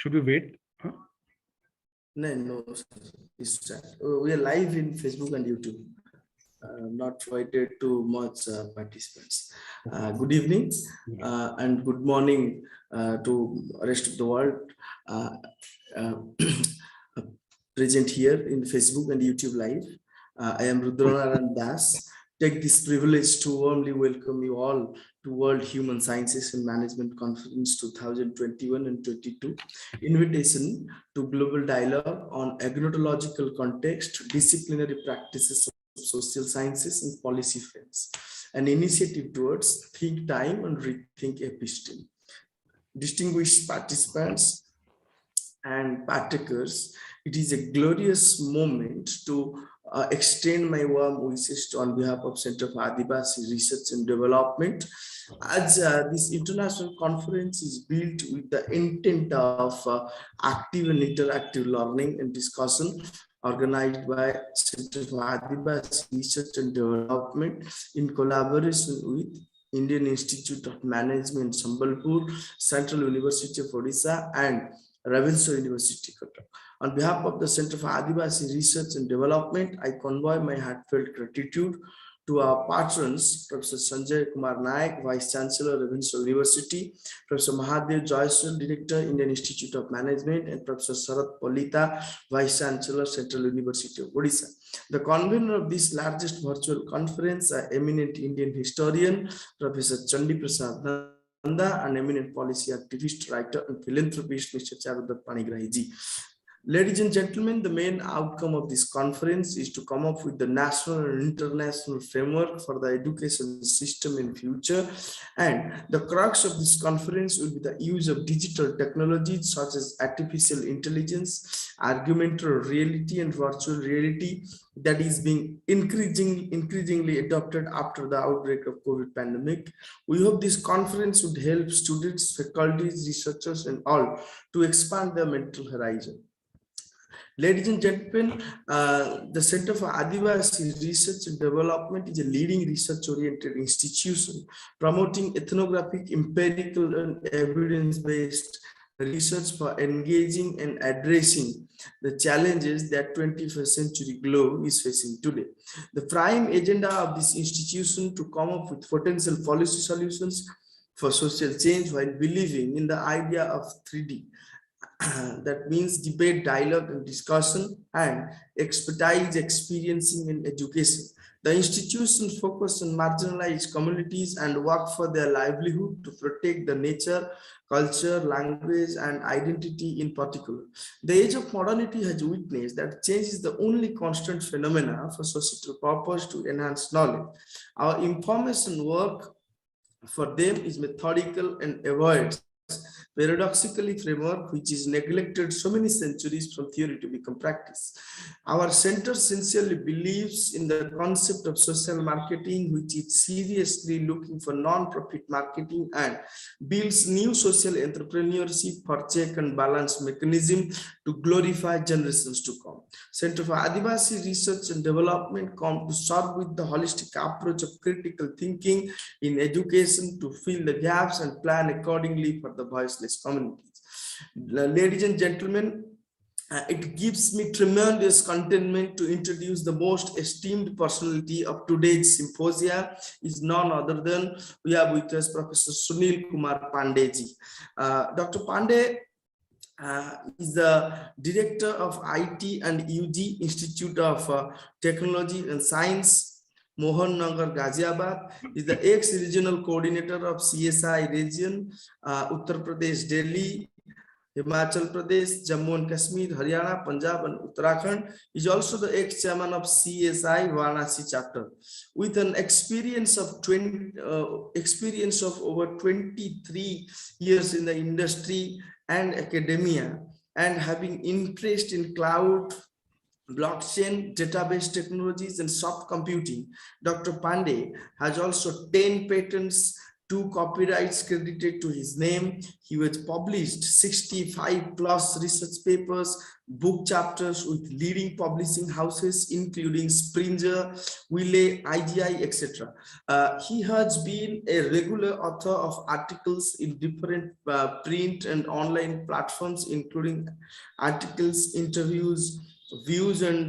Should we wait? Huh? No, it's we are live in Facebook and YouTube. Not invited to much participants. Good evening and good morning to rest of the world uh, present here in Facebook and YouTube live. I am Rudranaran Das. Take this privilege to warmly welcome you all to World Human Sciences and Management Conference 2021 and 22. Invitation to Global Dialogue on Agnotological Context, Disciplinary Practices of Social Sciences and Policy Fields, an initiative towards think time and rethink episteme. Distinguished participants and partakers, it is a glorious moment to extend my warm wishes on behalf of Center for Adivasi Research and Development, as this international conference is built with the intent of active and interactive learning and discussion organized by Center for Adivasi Research and Development in collaboration with Indian Institute of Management, Sambalpur, Central University of Odisha, and Ravenshaw University, Cuttack. On behalf of the Center for Adivasi Research and Development, I convey my heartfelt gratitude to our patrons, Professor Sanjay Kumar Naik, Vice Chancellor, Ravenshaw University, Professor Mahadev Joyaswal, Director, Indian Institute of Management, and Professor Sarat Polita, Vice Chancellor, Central University of Odisha. The convener of this largest virtual conference, eminent Indian historian, Professor Chandi Prasad Nanda, an eminent policy activist, writer, and philanthropist, Mr. Charudar Panigrahi. Ladies and gentlemen, the main outcome of this conference is to come up with the national and international framework for the education system in future. And the crux of this conference will be the use of digital technologies such as artificial intelligence, augmented reality, and virtual reality that is being increasingly adopted after the outbreak of COVID pandemic. We hope this conference would help students, faculties, researchers, and all to expand their mental horizon. Ladies and gentlemen, the Center for Adivasi Research and Development is a leading research-oriented institution promoting ethnographic, empirical, and evidence-based research for engaging and addressing the challenges that 21st century globe is facing today. The prime agenda of this institution to come up with potential policy solutions for social change while believing in the idea of 3D. That means debate, dialogue, and discussion, and expertise, experiencing, and education. The institution focuses on marginalized communities and work for their livelihood to protect the nature, culture, language, and identity in particular. The age of modernity has witnessed that change is the only constant phenomena for societal purpose to enhance knowledge. Our information work for them is methodical and avoids paradoxically framework which is neglected so many centuries from theory to become practice. Our center sincerely believes in the concept of social marketing, which is seriously looking for non-profit marketing and builds new social entrepreneurship for check and balance mechanism to glorify generations to come. Center for Adivasi Research and Development come to serve with the holistic approach of critical thinking in education to fill the gaps and plan accordingly for the voiceless communities. Ladies and gentlemen, it gives me tremendous contentment to introduce the most esteemed personality of today's symposia is none other than we have with us Professor Sunil Kumar Pandey. Dr. Pandey is the director of IT and UG Institute of Technology and Science, Mohan Nagar, Ghaziabad. Is the ex-regional coordinator of CSI region, Uttar Pradesh, Delhi, Himachal Pradesh, Jammu and Kashmir, Haryana, Punjab, and Uttarakhand. Is also the ex-chairman of CSI Varanasi chapter, with an experience of over 23 years in the industry and academia, and having interest in cloud, blockchain, database technologies, and soft computing. Dr. Pandey has also 10 patents, 2 copyrights credited to his name. He was published 65 plus research papers, book chapters with leading publishing houses, including Springer, Wiley, IGI, etc. He has been a regular author of articles in different print and online platforms, including articles, interviews, views, and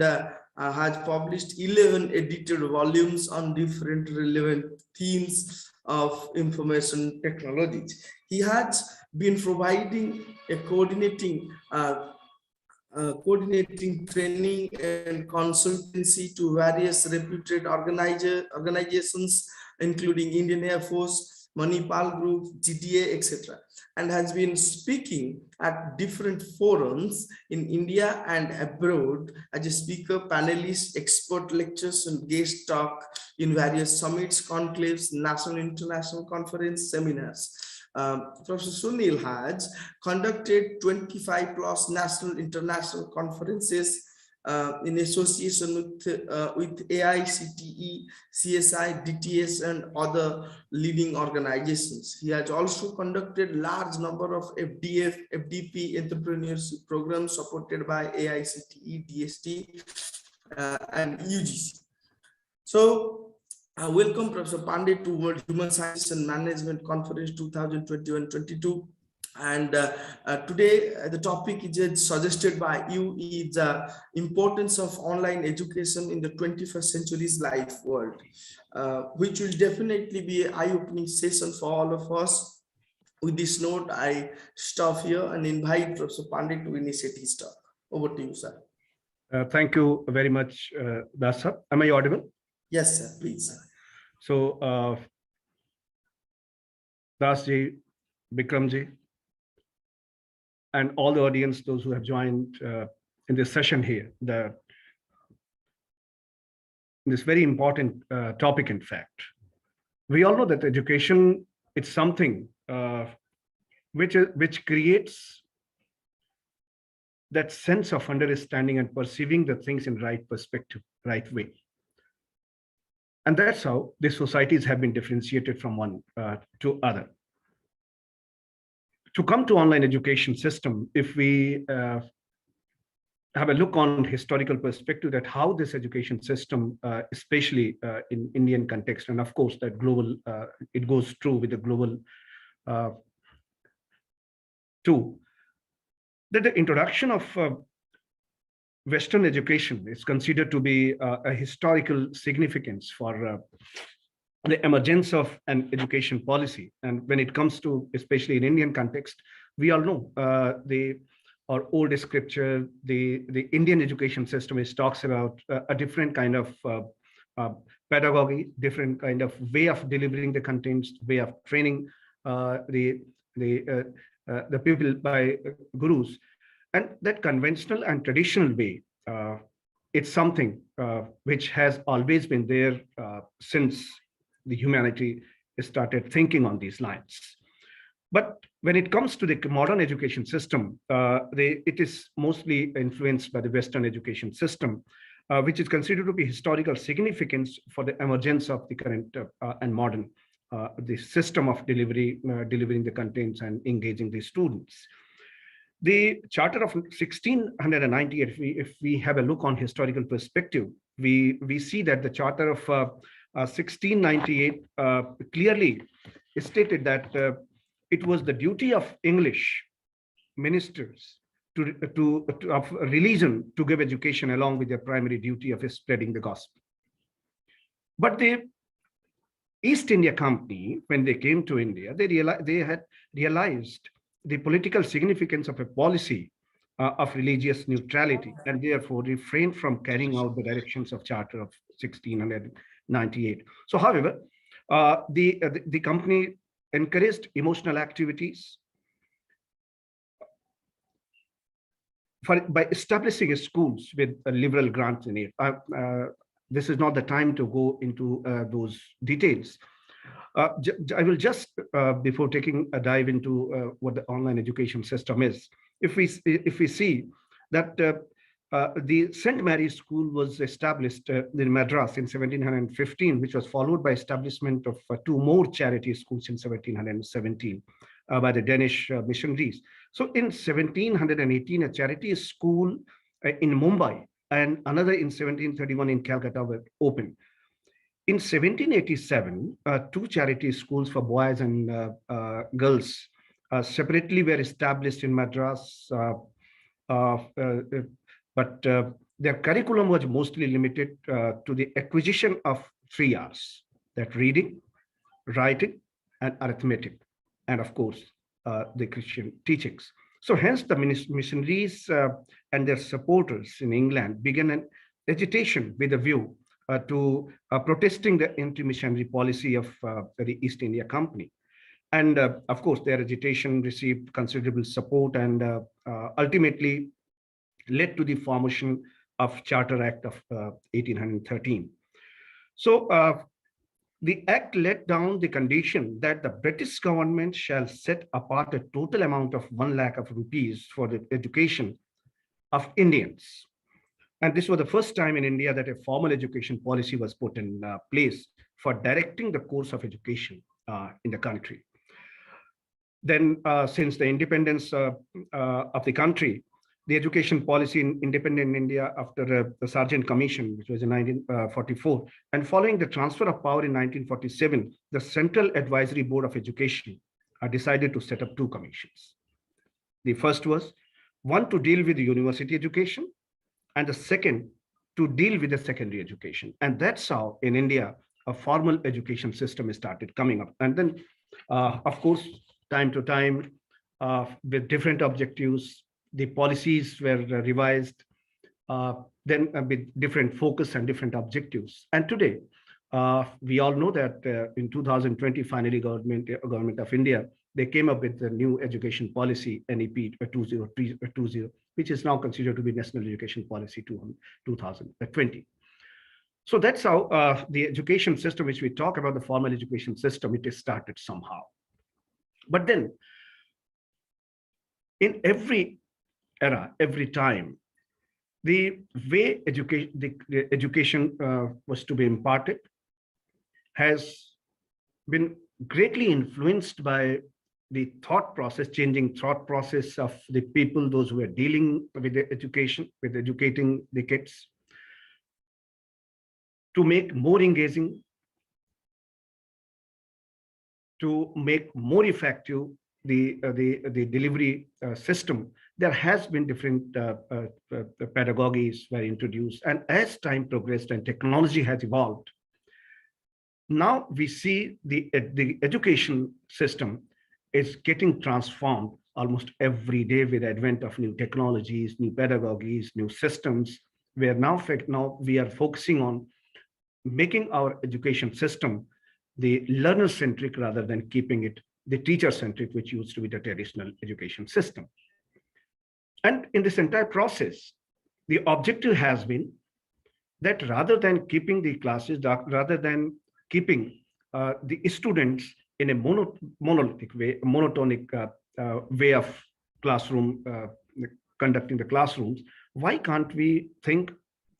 has published 11 edited volumes on different relevant themes of information technologies. He has been providing a coordinating training and consultancy to various reputed organizations, including Indian Air Force, Manipal Group, GDA, etc., and has been speaking at different forums in India and abroad as a speaker, panelist, expert lectures, and guest talk in various summits, conclaves, national, international conference, seminars. Professor Sunil has conducted 25 plus national, international conferences in association with AICTE, CSI, DTS, and other leading organizations. He has also conducted large number of FDF, FDP entrepreneurship programs supported by AICTE, DST, and UGC. So, welcome Professor Pandey to World Human Sciences and Management Conference 2021-22. And today the topic is suggested by you is the importance of online education in the 21st century's life world, which will definitely be an eye-opening session for all of us. With this note, I stop here and invite Professor Pandey to initiate his talk. Over to you, sir. Thank you very much, Dasa. Am I audible? Yes, sir, please. So, Dasji, Bikramji, and all the audience, those who have joined in this session here, this very important topic, in fact. We all know that education is something which creates that sense of understanding and perceiving the things in right perspective, right way. And that's how the societies have been differentiated from one to other. To come to online education system, if we have a look on historical perspective that how this education system, especially in Indian context, and of course that global, it goes through with the global too, that the introduction of Western education is considered to be a historical significance for the emergence of an education policy. And when it comes to, especially in Indian context, we all know our old scripture, the Indian education system talks about a different kind of pedagogy, different kind of way of delivering the contents, way of training the people by gurus. And that conventional and traditional way, it's something which has always been there since the humanity started thinking on these lines. But when it comes to the modern education system, it is mostly influenced by the Western education system, which is considered to be historical significance for the emergence of the current and modern the system of delivering the contents and engaging the students. The Charter of 1698, if we have a look on historical perspective, we see that the Charter of 1698 clearly stated that it was the duty of English ministers of religion to give education along with their primary duty of spreading the gospel. But the East India Company, when they came to India, they had realized the political significance of a policy of religious neutrality, and therefore refrained from carrying out the directions of Charter of 1698. So, however, the company encouraged emotional activities by establishing schools with liberal grants in it. This is not the time to go into those details. I will just, before taking a dive into what the online education system is, if we see that the St. Mary's School was established in Madras in 1715, which was followed by establishment of two more charity schools in 1717 by the Danish missionaries. So in 1718, a charity school in Mumbai and another in 1731 in Calcutta were opened. In 1787, two charity schools for boys and girls separately were established in Madras, but their curriculum was mostly limited to the acquisition of 3 R's, that reading, writing, and arithmetic, and of course, the Christian teachings. So hence the missionaries and their supporters in England began an agitation with a view to protesting the anti-missionary policy of the East India Company. And of course, their agitation received considerable support and ultimately led to the formation of Charter Act of 1813. So the act laid down the condition that the British government shall set apart a total amount of 1 lakh of rupees for the education of Indians. And this was the first time in India that a formal education policy was put in place for directing the course of education in the country. Then since the independence of the country, the education policy in independent India after the Sargent Commission, which was in 1944, and following the transfer of power in 1947, the Central Advisory Board of Education decided to set up two commissions. The first was one to deal with the university education, and the second to deal with the secondary education. And that's how in India, a formal education system started coming up. And then, of course, time to time, with different objectives, the policies were revised, then with different focus and different objectives. And today, we all know that in 2020, finally, government of India, they came up with the new education policy, NEP 2020, which is now considered to be National Education Policy 2020. So that's how the education system, which we talk about, the formal education system, it is started somehow. But then, in every era, every time, the way the education was to be imparted has been greatly influenced by the thought process, changing thought process of the people, those who are dealing with the education, with educating the kids, to make more engaging, to make more effective the delivery system. There has been different pedagogies were introduced, and as time progressed and technology has evolved, now we see the education system is getting transformed almost every day with the advent of new technologies, new pedagogies, new systems, where now we are focusing on making our education system the learner-centric rather than keeping it the teacher-centric, which used to be the traditional education system. And in this entire process, the objective has been that rather than keeping the classes, rather than keeping the students in a monolithic way, monotonic way of classroom, conducting the classrooms, why can't we think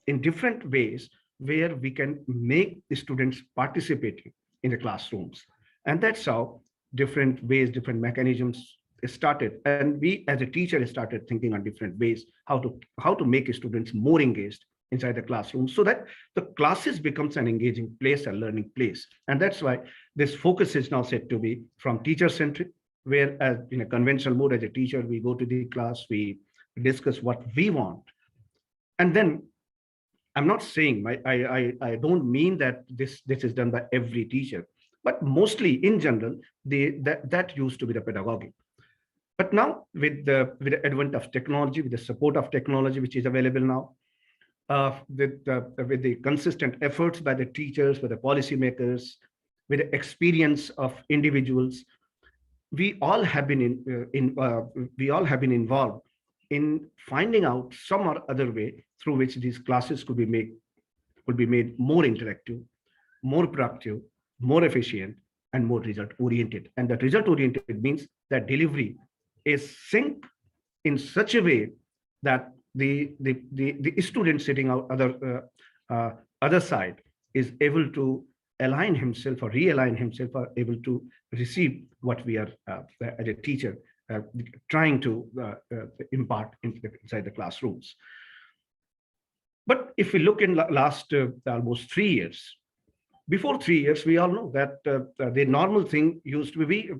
in different ways where we can make the students participating in the classrooms? And that's how different ways, different mechanisms started. And we as a teacher started thinking on different ways how to make students more engaged inside the classroom, so that the classes becomes an engaging place, a learning place. And that's why this focus is now said to be from teacher-centric, where as in a conventional mode as a teacher, we go to the class, we discuss what we want. And then I'm not saying, I don't mean that this is done by every teacher, but mostly in general, that used to be the pedagogy. But now with the advent of technology, with the support of technology, which is available now, with the consistent efforts by the teachers, by the policymakers, with the experience of individuals, we all have been involved in finding out some or other way through which these classes could be made more interactive, more productive, more efficient, and more result oriented. And that result oriented means that delivery is synced in such a way that the student sitting out other side is able to align himself or realign himself, or able to receive what we are as a teacher trying to impart inside the classrooms. But if we look in last almost 3 years, before 3 years, we all know that the normal thing used to be,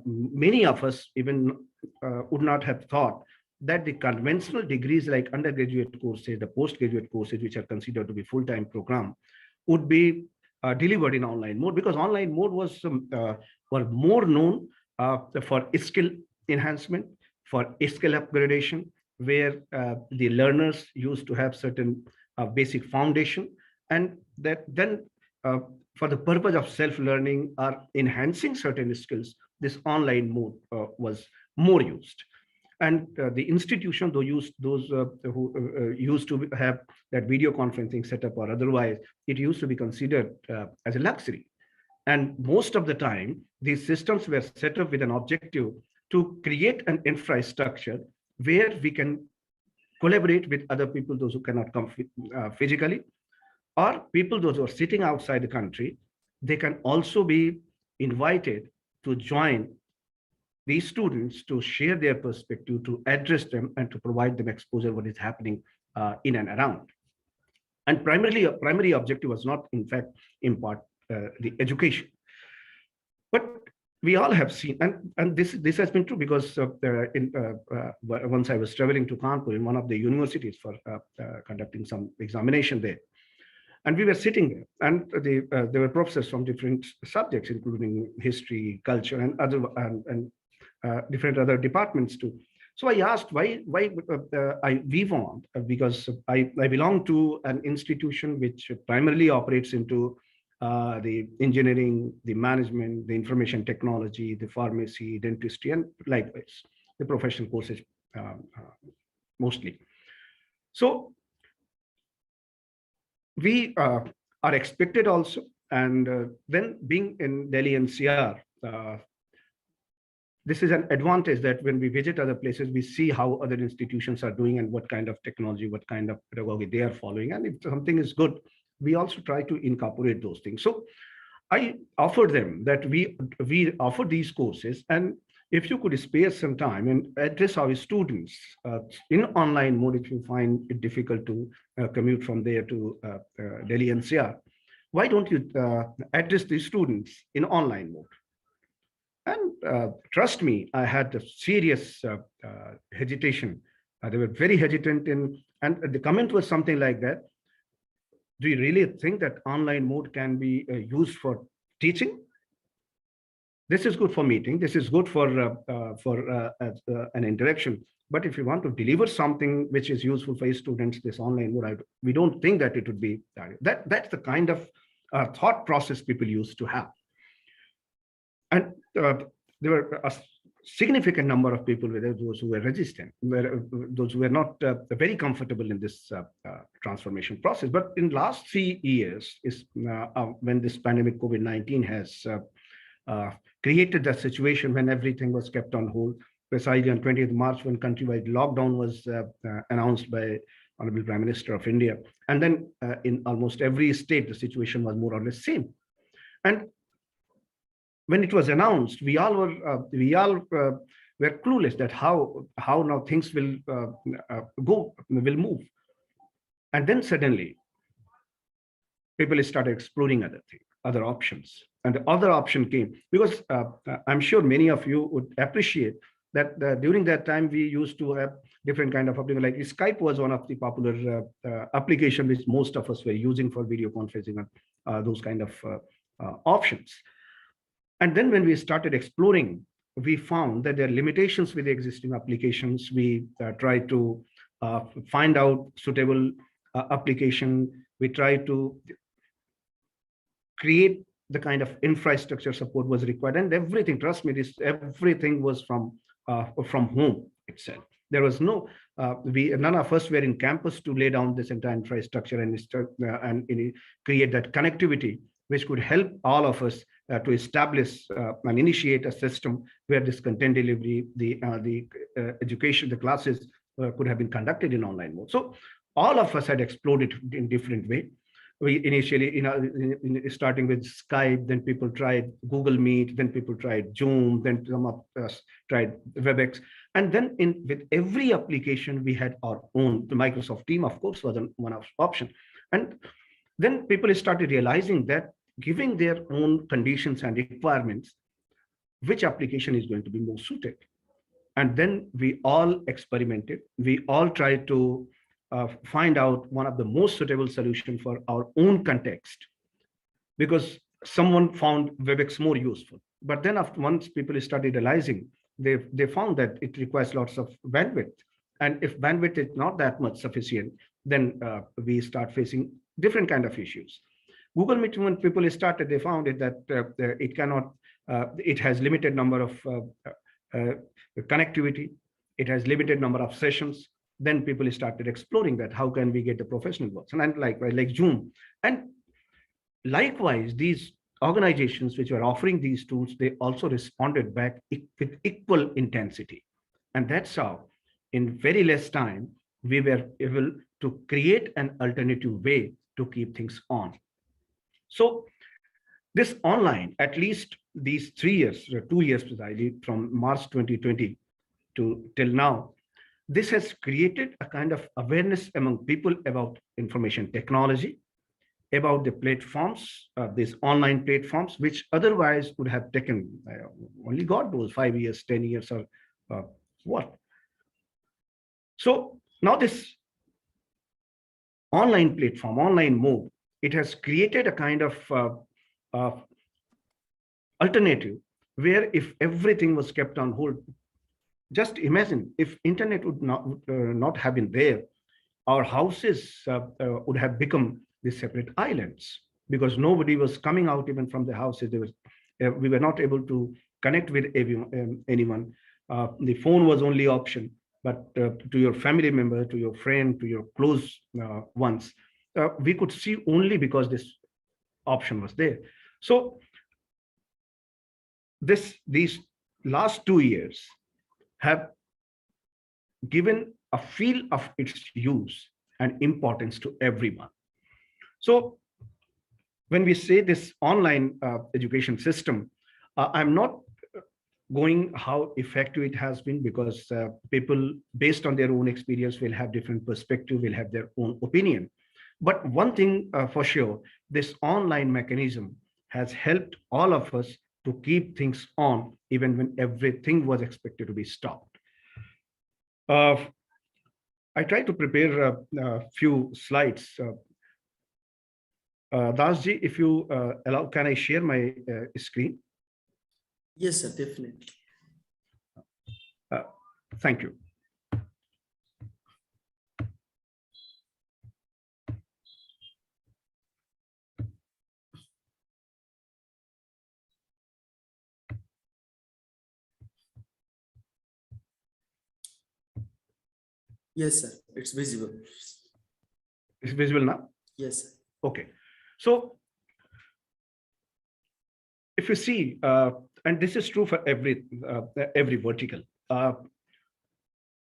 many of us even would not have thought that the conventional degrees like undergraduate courses, the postgraduate courses, which are considered to be full-time program, would be delivered in online mode, because online mode was were more known for skill enhancement, for skill upgradation, where the learners used to have certain basic foundation, and that then for the purpose of self-learning or enhancing certain skills, this online mode was more used. And the institution, though those who used to have that video conferencing setup or otherwise, it used to be considered as a luxury. And most of the time, these systems were set up with an objective to create an infrastructure where we can collaborate with other people, those who cannot come physically, or people those who are sitting outside the country. They can also be invited to join these students to share their perspective, to address them, and to provide them exposure what is happening in and around. And primarily, a primary objective was not, in fact, impart the education. But we all have seen, and this has been true, because once I was traveling to Kanpur in one of the universities for conducting some examination there. And we were sitting there, and there were professors from different subjects, including history, culture, and other different other departments too. So I asked why we want, because I belong to an institution which primarily operates into the engineering, the management, the information technology, the pharmacy, dentistry, and likewise the professional courses mostly. So we are expected also, and then being in Delhi NCR, this is an advantage that when we visit other places, we see how other institutions are doing and what kind of technology, what kind of pedagogy they are following. And if something is good, we also try to incorporate those things. So I offered them that we offer these courses, and if you could spare some time and address our students in online mode, if you find it difficult to commute from there to Delhi NCR, why don't you address these students in online mode? And trust me, I had a serious hesitation. They were very hesitant and the comment was something like that. Do you really think that online mode can be used for teaching? This is good for meeting. This is good for an interaction. But if you want to deliver something which is useful for students, this online mode, we don't think that it would be that's the kind of thought process people used to have. And there were a significant number of people, those who were resistant, those who were not very comfortable in this transformation process. But in last 3 years, is when this pandemic COVID-19 has created that situation when everything was kept on hold, precisely on 20th March, when countrywide lockdown was announced by Honorable Prime Minister of India. And then in almost every state, the situation was more or less same. And when it was announced, we all were clueless that how now things will move. And then suddenly, people started exploring other options. And the other option came, because I'm sure many of you would appreciate that during that time, we used to have different kind of applications. Like Skype was one of the popular applications which most of us were using for video conferencing and those kind of options. And then when we started exploring, we found that there are limitations with the existing applications. We tried to find out suitable application. We tried to create the kind of infrastructure support was required, and everything, trust me, everything was from home itself. There was no, none of us were in campus to lay down this entire infrastructure and create that connectivity, which could help all of us to establish and initiate a system where this content delivery, the education, the classes could have been conducted in online mode. So all of us had explored it in different way. We initially, starting with Skype, then people tried Google Meet, then people tried Zoom, then some of us tried WebEx. And then with every application, we had our own. The Microsoft Team, of course, was one of option. And then people started realizing that giving their own conditions and requirements, which application is going to be more suited. And then we all experimented. We all tried to find out one of the most suitable solution for our own context, because someone found WebEx more useful. But then after once people started realizing, they found that it requires lots of bandwidth. And if bandwidth is not that much sufficient, then we start facing different kind of issues. Google Meet, when people started, they found it that it cannot, it has limited number of connectivity. It has limited number of sessions. Then people started exploring that. How can we get the professional works? And likewise, like Zoom. And likewise, these organizations which were offering these tools, they also responded back with equal intensity. And that's how, in very less time, we were able to create an alternative way to keep things on. So this online, at least these 3 years, 2 years precisely, from March 2020 to till now, this has created a kind of awareness among people about information technology, about the platforms, these online platforms, which otherwise would have taken only God knows 5 years, 10 years, or what. So now this online platform, online mode, it has created a kind of alternative where if everything was kept on hold, just imagine if internet would not have been there, our houses would have become these separate islands, because nobody was coming out even from the houses. We were not able to connect with anyone. The phone was only option, but to your family member, to your friend, to your close ones, we could see only because this option was there. So these last 2 years have given a feel of its use and importance to everyone. So when we say this online education system, I'm not going how effective it has been, because people based on their own experience will have different perspective, will have their own opinion. But one thing for sure, this online mechanism has helped all of us to keep things on even when everything was expected to be stopped. I tried to prepare a few slides. Dasji, if you allow, can I share my screen? Yes, sir, definitely. Thank you. Yes, sir, it's visible. It's visible now? Yes, sir. Okay. So if you see, and this is true for every vertical,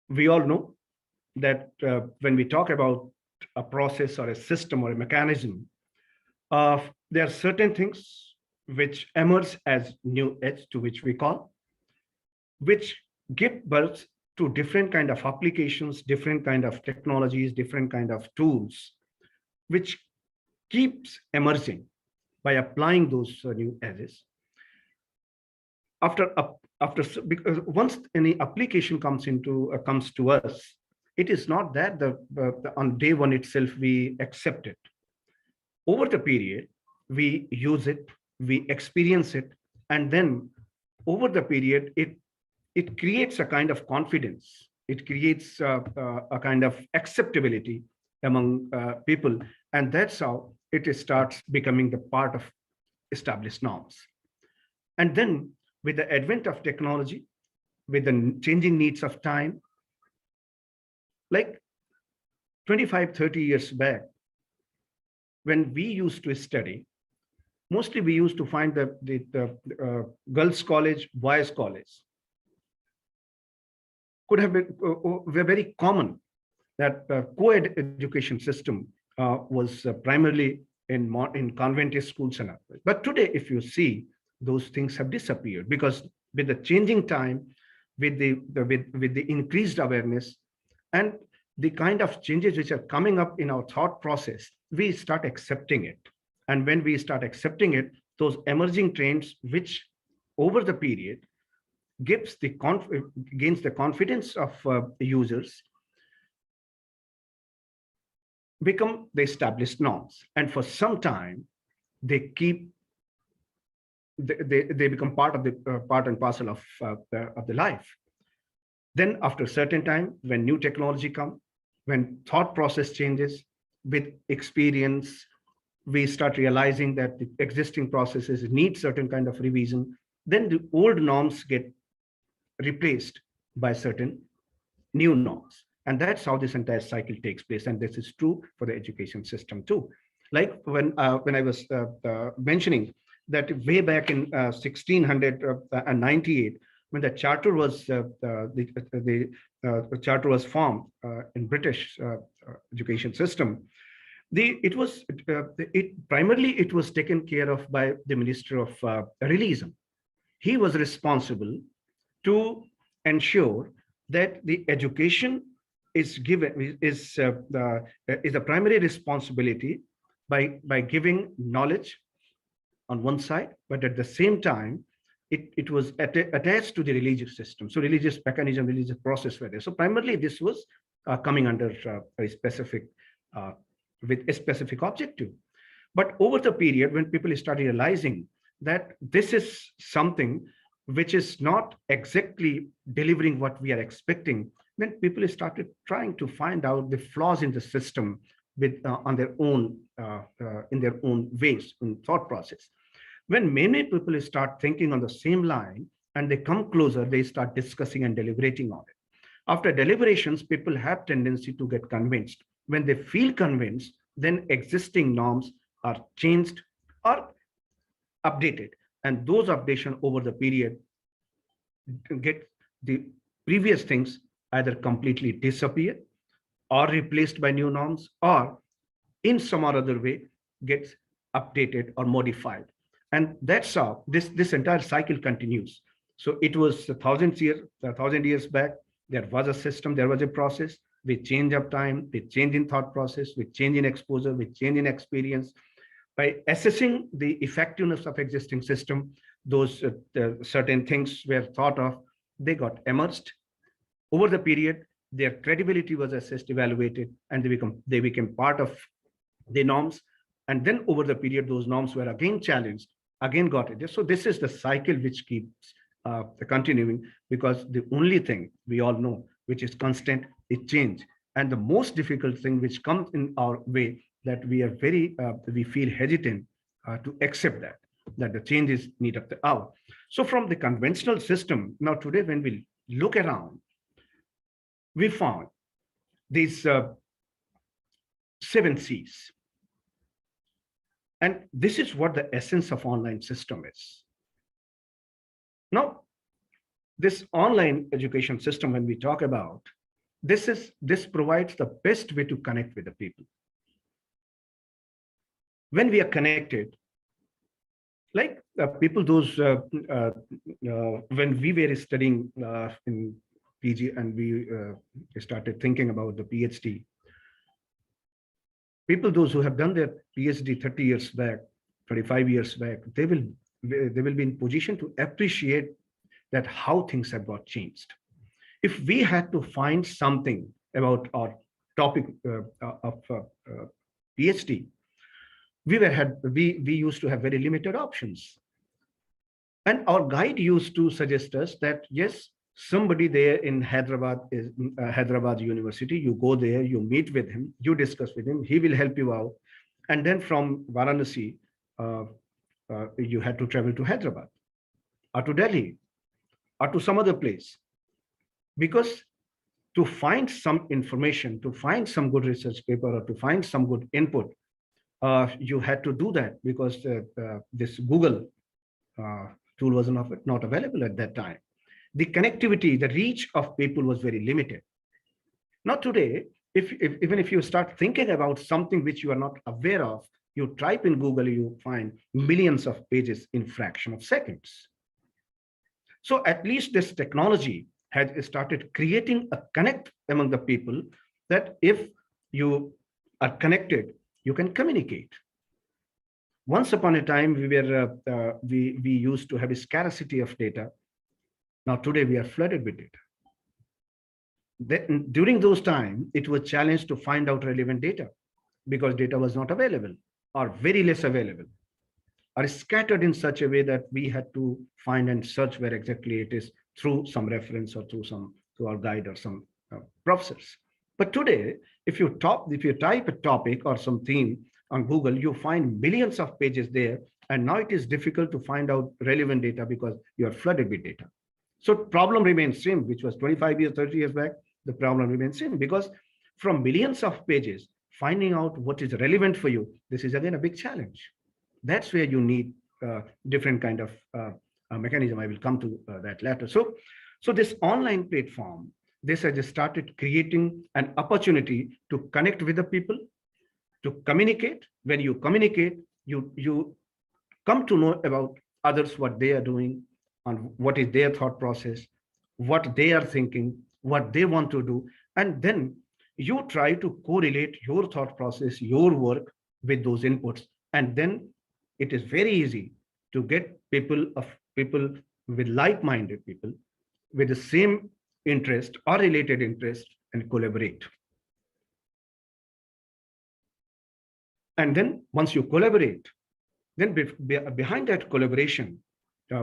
we all know that when we talk about a process or a system or a mechanism, there are certain things which emerge as new edge, to which we call, which give birth to different kind of applications, different kind of technologies, different kind of tools, which keeps emerging by applying those new edges. Because once any application comes to us, it is not that on day one itself we accept it. Over the period, we use it, we experience it, and then over the period, it creates a kind of confidence. It creates a kind of acceptability among people, and that's how it starts becoming the part of established norms. And then with the advent of technology, with the changing needs of time, like 25, 30 years back, when we used to study, mostly we used to find the girls' college, boys' college. could have been were very common. That co-ed education system was primarily in convent schools and others. But today, if you see, those things have disappeared because with the changing time, with the increased awareness and the kind of changes which are coming up in our thought process, we start accepting it. And when we start accepting it, those emerging trends, which over the period gains the confidence of users, become the established norms. And for some time, they become part of the part and parcel of the life. Then after a certain time, when new technology comes, when thought process changes, with experience, we start realizing that the existing processes need certain kind of revision. Then the old norms get replaced by certain new norms. And that's how this entire cycle takes place. And this is true for the education system too. Like when I was mentioning that way back in 1698, when the charter was the charter was formed in British education system, it was taken care of by the Minister of Realism. He was responsible to ensure that the education is a primary responsibility by giving knowledge on one side, but at the same time, it was attached to the religious system. So religious mechanism, religious process were there. So primarily this was coming under a specific, with a specific objective. But over the period, when people started realizing that this is something which is not exactly delivering what we are expecting, then people started trying to find out the flaws in the system with on their own in their own ways in thought process. When many people start thinking on the same line and they come closer, they start discussing and deliberating on it. After deliberations, people have tendency to get convinced. When they feel convinced, then existing norms are changed or updated, and those updation over the period get the previous things either completely disappear or replaced by new norms, or in some or other way gets updated or modified. And that's how this entire cycle continues. So it was 1,000 years back, there was a system, there was a process. With change of time, with change in thought process, with change in exposure, with change in experience, by assessing the effectiveness of existing system, those certain things were thought of, they got emerged. Over the period, their credibility was assessed, evaluated, and they became part of the norms. And then over the period, those norms were again challenged, again got it. So this is the cycle which keeps continuing, because the only thing we all know, which is constant, is change. And the most difficult thing which comes in our way, that we are we feel hesitant to accept that the change is need of the hour. So from the conventional system, now today when we look around, we found these 7 C's. And this is what the essence of online system is. Now, this online education system, when we talk about, this provides the best way to connect with the people. When we are connected, like people, those when we were studying in PG and we started thinking about the PhD, people, those who have done their PhD 30 years back, 35 years back, they will be in position to appreciate that how things have got changed. If we had to find something about our topic of PhD, we used to have very limited options. And our guide used to suggest us that, yes, somebody there in Hyderabad is Hyderabad University, you go there, you meet with him, you discuss with him, he will help you out. And then from Varanasi, you had to travel to Hyderabad or to Delhi or to some other place. Because to find some information, to find some good research paper, or to find some good input, you had to do that, because this Google tool was not available at that time. the connectivity, the reach of people was very limited. Now today, even if you start thinking about something which you are not aware of, you type in Google, you find millions of pages in fraction of seconds. So at least this technology has started creating a connect among the people, that if you are connected, you can communicate. Once upon a time, we used to have a scarcity of data. Now today we are flooded with data. During those times, it was challenged to find out relevant data because data was not available or very less available, or scattered in such a way that we had to find and search where exactly it is through some reference or through our guide or some professors. But today, if you type a topic or some theme on Google, you find millions of pages there. And now it is difficult to find out relevant data because you are flooded with data. So problem remains same, which was 25 years, 30 years back, the problem remains same, because from millions of pages, finding out what is relevant for you, this is again a big challenge. That's where you need different kind of mechanism. I will come to that later. So this online platform, this has started creating an opportunity to connect with the people, to communicate. When you communicate, you come to know about others, what they are doing, and what is their thought process, what they are thinking, what they want to do. And then you try to correlate your thought process, your work with those inputs. And then it is very easy to get people with like-minded people with the same interest or related interest and collaborate. And then once you collaborate, then behind that collaboration,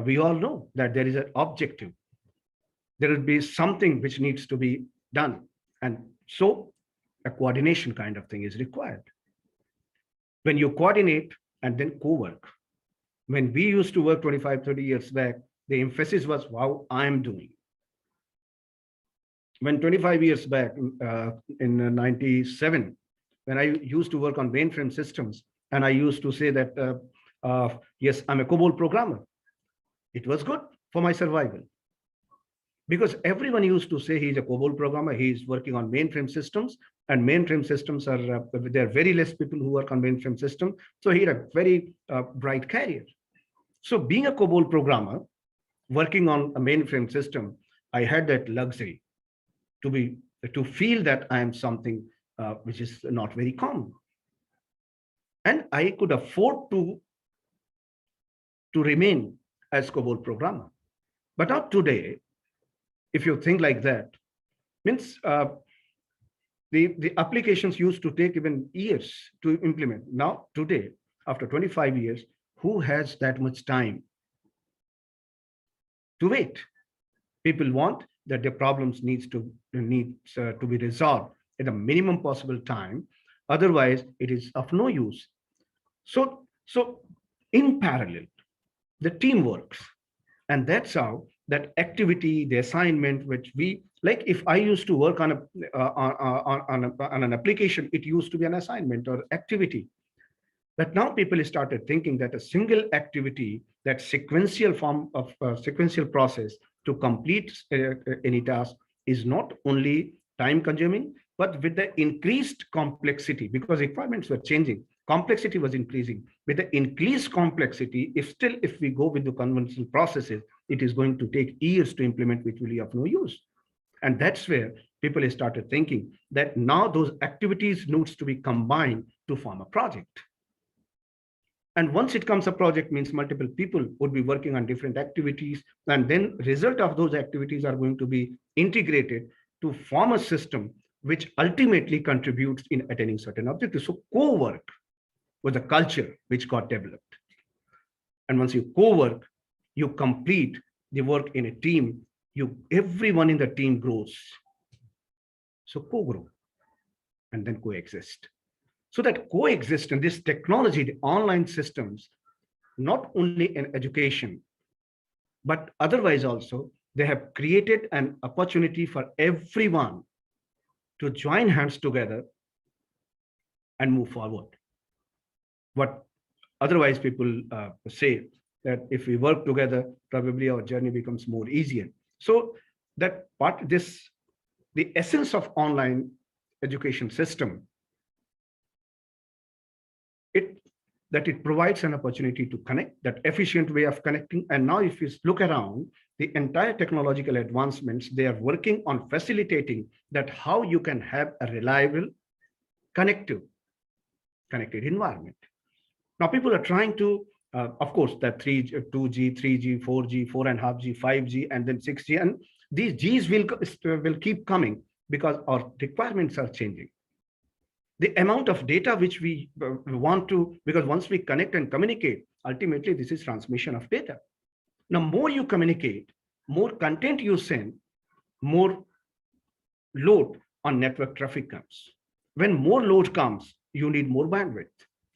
we all know that there is an objective. There will be something which needs to be done. And so a coordination kind of thing is required. When you coordinate and then co-work. When we used to work 25, 30 years back, the emphasis was how I'm doing. When 25 years back, in 97, when I used to work on mainframe systems, and I used to say that, yes, I'm a COBOL programmer. It was good for my survival. Because everyone used to say he's a COBOL programmer, he's working on mainframe systems, and mainframe systems are, there are very less people who work on mainframe system. So he had a very bright career. So being a COBOL programmer, working on a mainframe system, I had that luxury to feel that I am something which is not very common. And I could afford to remain as COBOL programmer. But not today. If you think like that, means the applications used to take even years to implement. Now, today, after 25 years, who has that much time to wait? People want that their problems needs to be resolved at the minimum possible time. Otherwise, it is of no use. So in parallel, the team works, and that's how that activity, the assignment, which we like. If I used to work on an application, it used to be an assignment or activity. But now people started thinking that a single activity, that sequential form of sequential process to complete any task is not only time consuming, but with the increased complexity, because requirements were changing, complexity was increasing. With the increased complexity, if we go with the conventional processes, it is going to take years to implement, which will be of no use. And that's where people started thinking that now those activities needs to be combined to form a project. And once it comes a project, means multiple people would be working on different activities, and then result of those activities are going to be integrated to form a system which ultimately contributes in attaining certain objectives. So co-work was a culture which got developed. And once you co-work, you complete the work in a team, everyone in the team grows. So co-grow and then coexist. So that coexist in this technology, the online systems, not only in education, but otherwise also, they have created an opportunity for everyone to join hands together and move forward. What otherwise people say that if we work together, probably our journey becomes more easier. So that part, the essence of online education system, it provides an opportunity to connect, that efficient way of connecting. And now if you look around, the entire technological advancements, they are working on facilitating that how you can have a reliable, connected environment. Now people are trying to, of course, that 2G, 3G, 4G, 4.5G, 5G, and then 6G, and these Gs will keep coming because our requirements are changing. The amount of data which we want to, because once we connect and communicate, ultimately this is transmission of data. Now, more you communicate, more content you send, more load on network traffic comes. When more load comes, you need more bandwidth.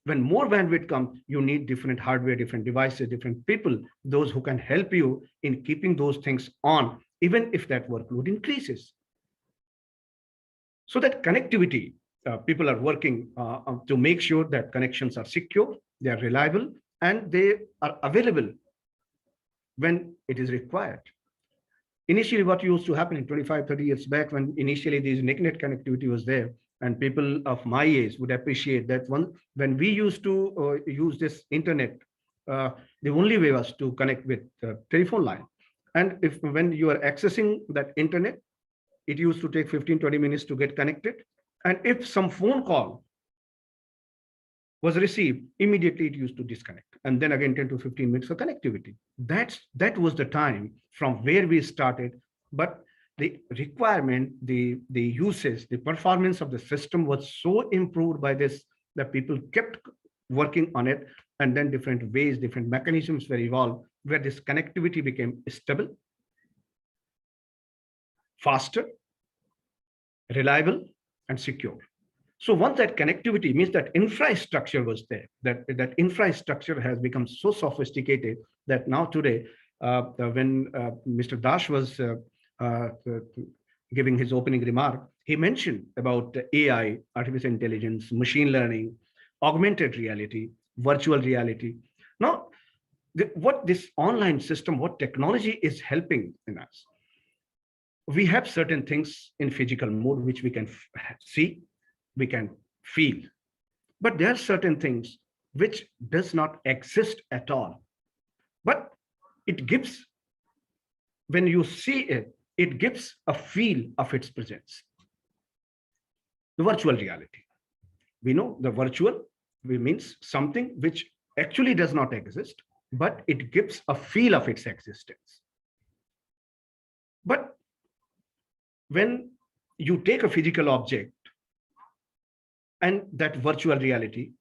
When more bandwidth comes, you need different hardware, different devices, different people, those who can help you in keeping those things on, even if that workload increases. So that connectivity, people are working to make sure that connections are secure, they are reliable, and they are available when it is required. Initially, what used to happen in 25, 30 years back, when initially this NICnet connectivity was there, and people of my age would appreciate that when we used to use this internet, the only way was to connect with telephone line. And when you are accessing that internet, it used to take 15, 20 minutes to get connected. And if some phone call was received, immediately it used to disconnect. And then again, 10 to 15 minutes for connectivity. that was the time from where we started. But the requirement, the usage, the performance of the system was so improved by this that people kept working on it. And then different ways, different mechanisms were evolved where this connectivity became stable, faster, reliable, and secure. So once that connectivity means that infrastructure was there, that infrastructure has become so sophisticated that now today, when Mr. Dash was giving his opening remark, he mentioned about AI, artificial intelligence, machine learning, augmented reality, virtual reality. Now, what this online system, what technology is helping in us, we have certain things in physical mode which we can see, we can feel, but there are certain things which does not exist at all. But it gives, when you see it, it gives a feel of its presence. The virtual reality. We know the virtual means something which actually does not exist, but it gives a feel of its existence. But when you take a physical object and that virtual reality,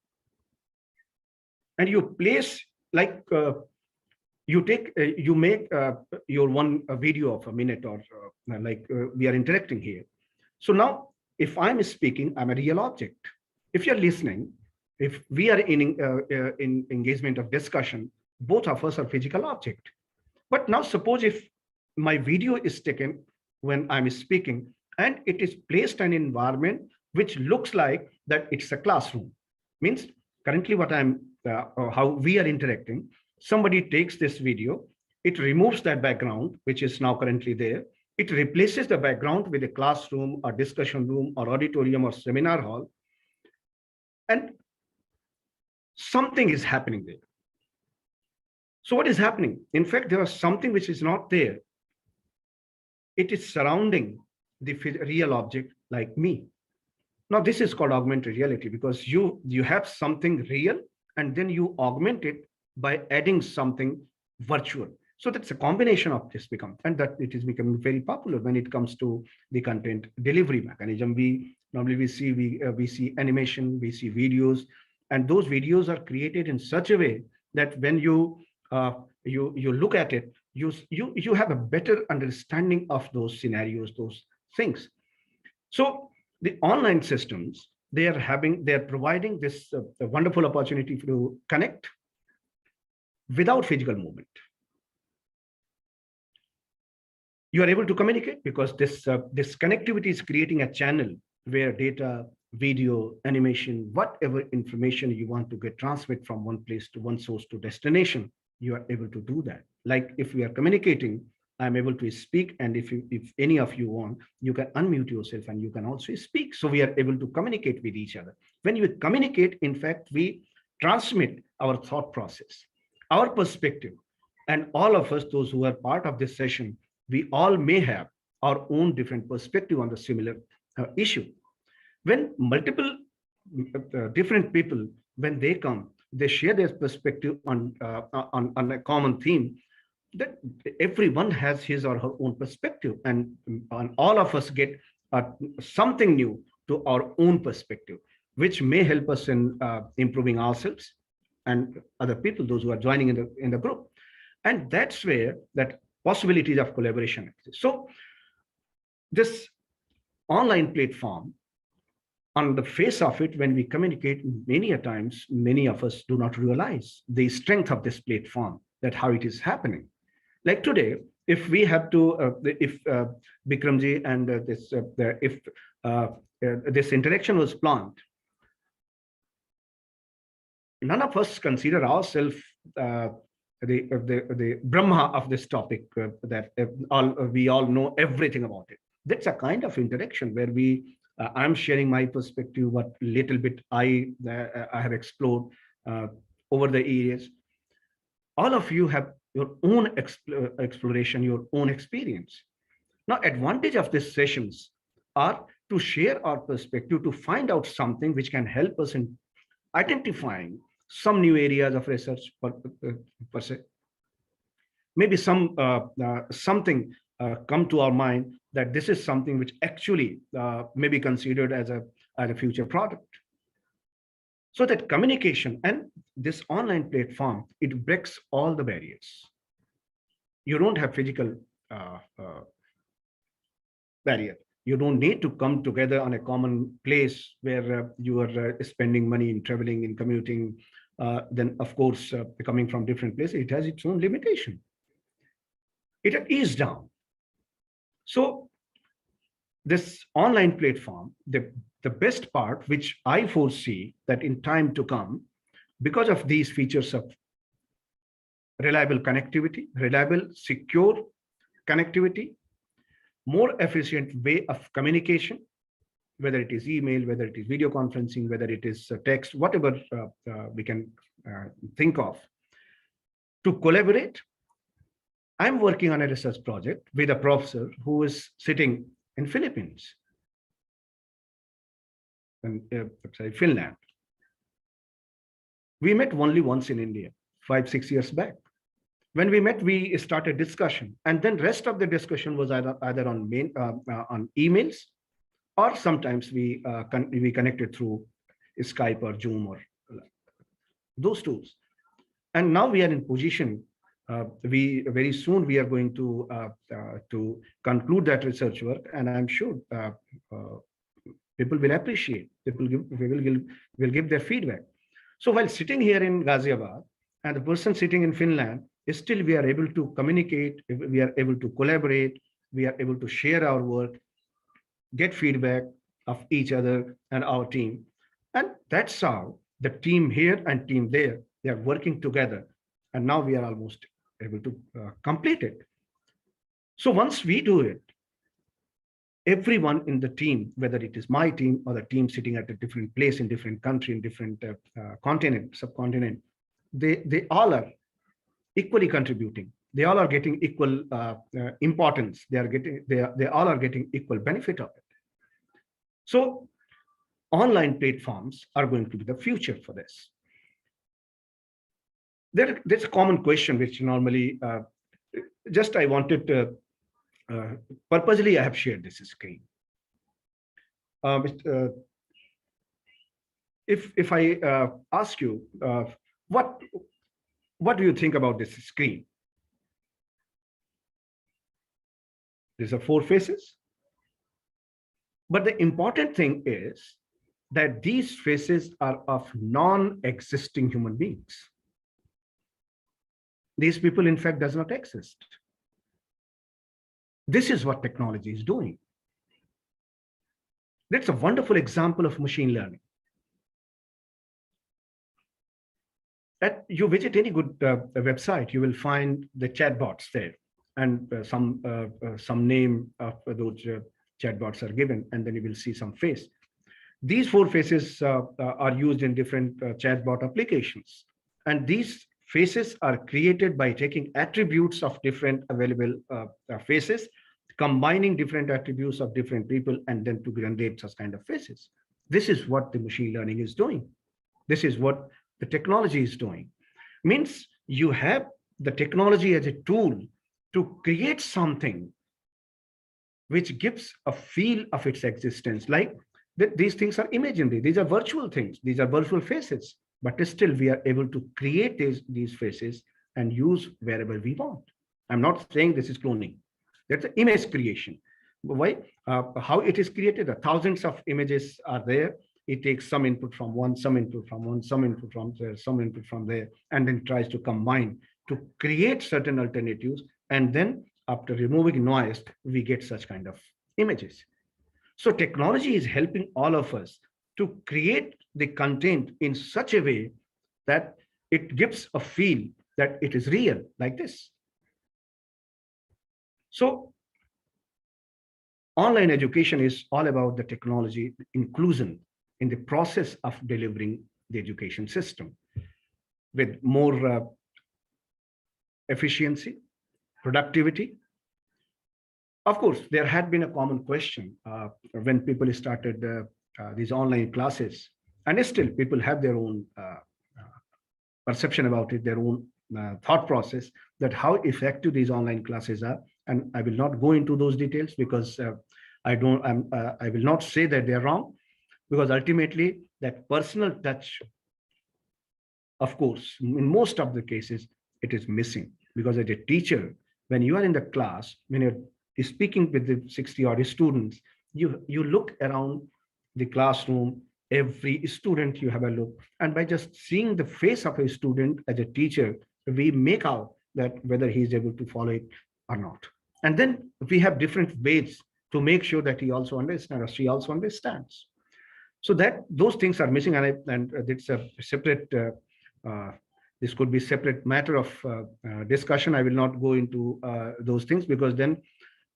and you place, like you make your one video of a minute, or we are interacting here. So now, if I'm speaking, I'm a real object. If you're listening, if we are in engagement of discussion, both of us are physical object. But now suppose if my video is taken when I'm speaking, and it is placed in an environment which looks like that it's a classroom. Means currently what how we are interacting, somebody takes this video, it removes that background, which is now currently there. It replaces the background with a classroom or discussion room or auditorium or seminar hall. And something is happening there. So what is happening? In fact, there was something which is not there. It is surrounding the real object like me. Now this is called augmented reality, because you have something real and then you augment it by adding something virtual. So that's a combination of this become, and that it is becoming very popular when it comes to the content delivery mechanism. We normally see animation, we see videos, and those videos are created in such a way that when you look at it, you have a better understanding of those scenarios, those things. So the online systems, they are providing this wonderful opportunity to connect without physical movement. You are able to communicate because this connectivity is creating a channel where data, video, animation, whatever information you want to get transmitted from one place to one source to destination, you are able to do that. Like if we are communicating, I'm able to speak. And if any of you want, you can unmute yourself and you can also speak. So we are able to communicate with each other. When you communicate, in fact, we transmit our thought process, our perspective. And all of us, those who are part of this session, we all may have our own different perspective on the similar issue. When multiple different people, when they come, they share their perspective on a common theme, that everyone has his or her own perspective, and all of us get something new to our own perspective, which may help us in improving ourselves and other people, those who are joining in the group. And that's where that possibilities of collaboration exist. So this online platform, on the face of it, when we communicate, many a times, many of us do not realize the strength of this platform, that how it is happening. Like today, if we have to, if Bikramji and this interaction was planned, none of us consider ourselves the Brahma of this topic, that we all know everything about it. That's a kind of interaction where I'm sharing my perspective, what little bit I have explored over the years. All of you have your own exploration, your own experience. Now, advantage of these sessions are to share our perspective, to find out something which can help us in identifying some new areas of research per se. Maybe something come to our mind that this is something which actually may be considered as a future product. So that communication and this online platform, it breaks all the barriers. You don't have physical barrier. You don't need to come together on a common place where you are spending money in traveling, in commuting. Then, of course, coming from different places, it has its own limitation. It has eased down. So this online platform, the best part, which I foresee that in time to come, because of these features of reliable connectivity, reliable, secure connectivity, more efficient way of communication, whether it is email, whether it is video conferencing, whether it is text, whatever we can think of, to collaborate. I'm working on a research project with a professor who is sitting in Philippines, and Finland. We met only once in India, 5-6 years back. When we met, we started discussion, and then rest of the discussion was either on on emails, or sometimes we connected through Skype or Zoom or those tools. And now we are in position. Very soon we are going to conclude that research work, and I'm sure people will appreciate. People will give their feedback. So while sitting here in Ghaziabad, and the person sitting in Finland, still we are able to communicate, we are able to collaborate, we are able to share our work, get feedback of each other and our team. And that's how the team here and team there, they are working together. And now we are almost able to complete it. So once we do it, everyone in the team, whether it is my team or the team sitting at a different place in different country, in different continent, subcontinent, they all are equally contributing. They all are getting equal importance. They all are getting equal benefit of it. So online platforms are going to be the future for this. There's a common question which normally, just I wanted to, purposely I have shared this screen. If I ask you, what do you think about this screen? These are 4 faces. But the important thing is that these faces are of non-existing human beings. These people, in fact, does not exist. This is what technology is doing. That's a wonderful example of machine learning. That you visit any good website, you will find the chatbots there. and some name of those chatbots are given, and then you will see some face. These 4 faces are used in different chatbot applications. And these faces are created by taking attributes of different available faces, combining different attributes of different people, and then to generate such kind of faces. This is what the machine learning is doing. This is what the technology is doing. Means you have the technology as a tool to create something which gives a feel of its existence. Like these things are imaginary, these are virtual things, these are virtual faces, but still we are able to create these faces and use wherever we want. I'm not saying this is cloning. That's an image creation. Why? How it is created? Thousands of images are there. It takes some input from one, some input from one, some input from there, some input from there, and then tries to combine to create certain alternatives. And then after removing noise, we get such kind of images. So technology is helping all of us to create the content in such a way that it gives a feel that it is real, like this. So online education is all about the technology inclusion in the process of delivering the education system with more efficiency, productivity. Of course, there had been a common question when people started these online classes, and still people have their own perception about it, their own thought process, that how effective these online classes are. And I will not go into those details because I will not say that they're wrong, because ultimately that personal touch, of course, in most of the cases, it is missing. Because as a teacher, when you are in the class, when you're speaking with the 60 odd students, you look around the classroom, every student you have a look, and by just seeing the face of a student as a teacher, we make out that whether he is able to follow it or not. And then we have different ways to make sure that he also understands or she also understands. So that those things are missing, and it's a separate this could be separate matter of discussion. I will not go into those things, because then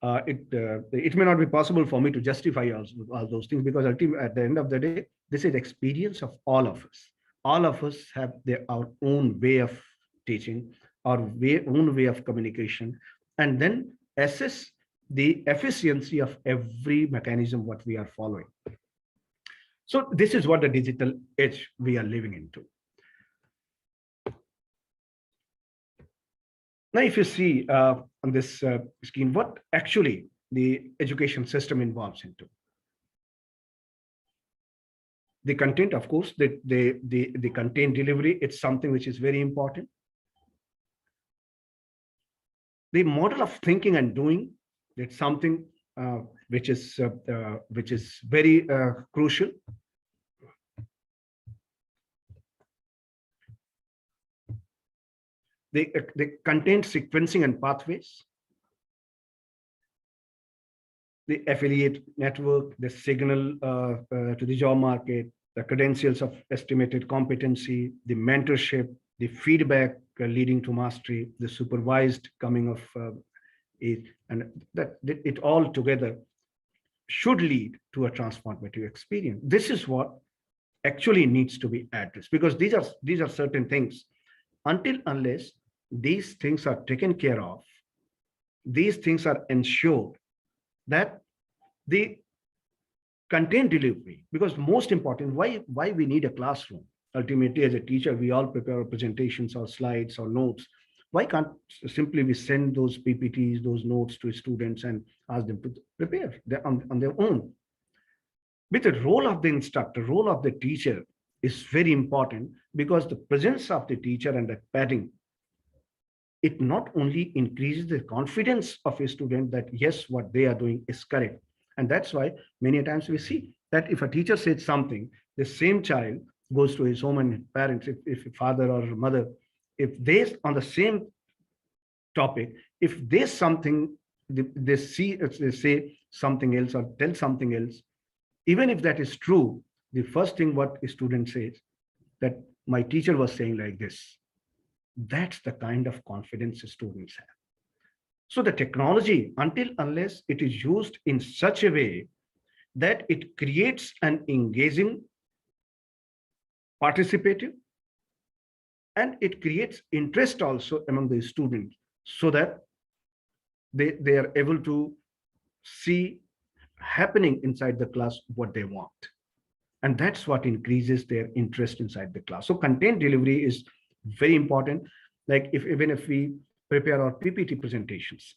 it may not be possible for me to justify all those things, because ultimately at the end of the day, this is experience of all of us. All of us have our own way of teaching, our own way of communication, and then assess the efficiency of every mechanism what we are following. So this is what the digital age we are living into. Now, if you see on this screen, what actually the education system involves into. The content, of course, the content delivery, it's something which is very important. The model of thinking and doing, it's something which is very crucial. The content sequencing and pathways, the affiliate network, the signal to the job market, the credentials of estimated competency, the mentorship, the feedback leading to mastery, the supervised coming of it, and that it all together should lead to a transformative experience. This is what actually needs to be addressed, because these are certain things. Unless these things are taken care of, these things are ensured, that the content delivery, because most important, why we need a classroom. Ultimately, as a teacher, we all prepare presentations or slides or notes. Why can't simply we send those PPTs, those notes to students and ask them to prepare on their own? With the role of the instructor, role of the teacher is very important, because the presence of the teacher and the padding, it not only increases the confidence of a student that yes, what they are doing is correct. And that's why many times we see that if a teacher says something, the same child goes to his home and parents, if a father or mother, if they on the same topic, if there's something they say something else or tell something else, even if that is true, the first thing what a student says, that my teacher was saying like this. That's the kind of confidence students have. So the technology, until unless it is used in such a way that it creates an engaging, participative, and it creates interest also among the students, so that they are able to see happening inside the class what they want. And that's what increases their interest inside the class. So content delivery is very important. Like even if we prepare our PPT presentations.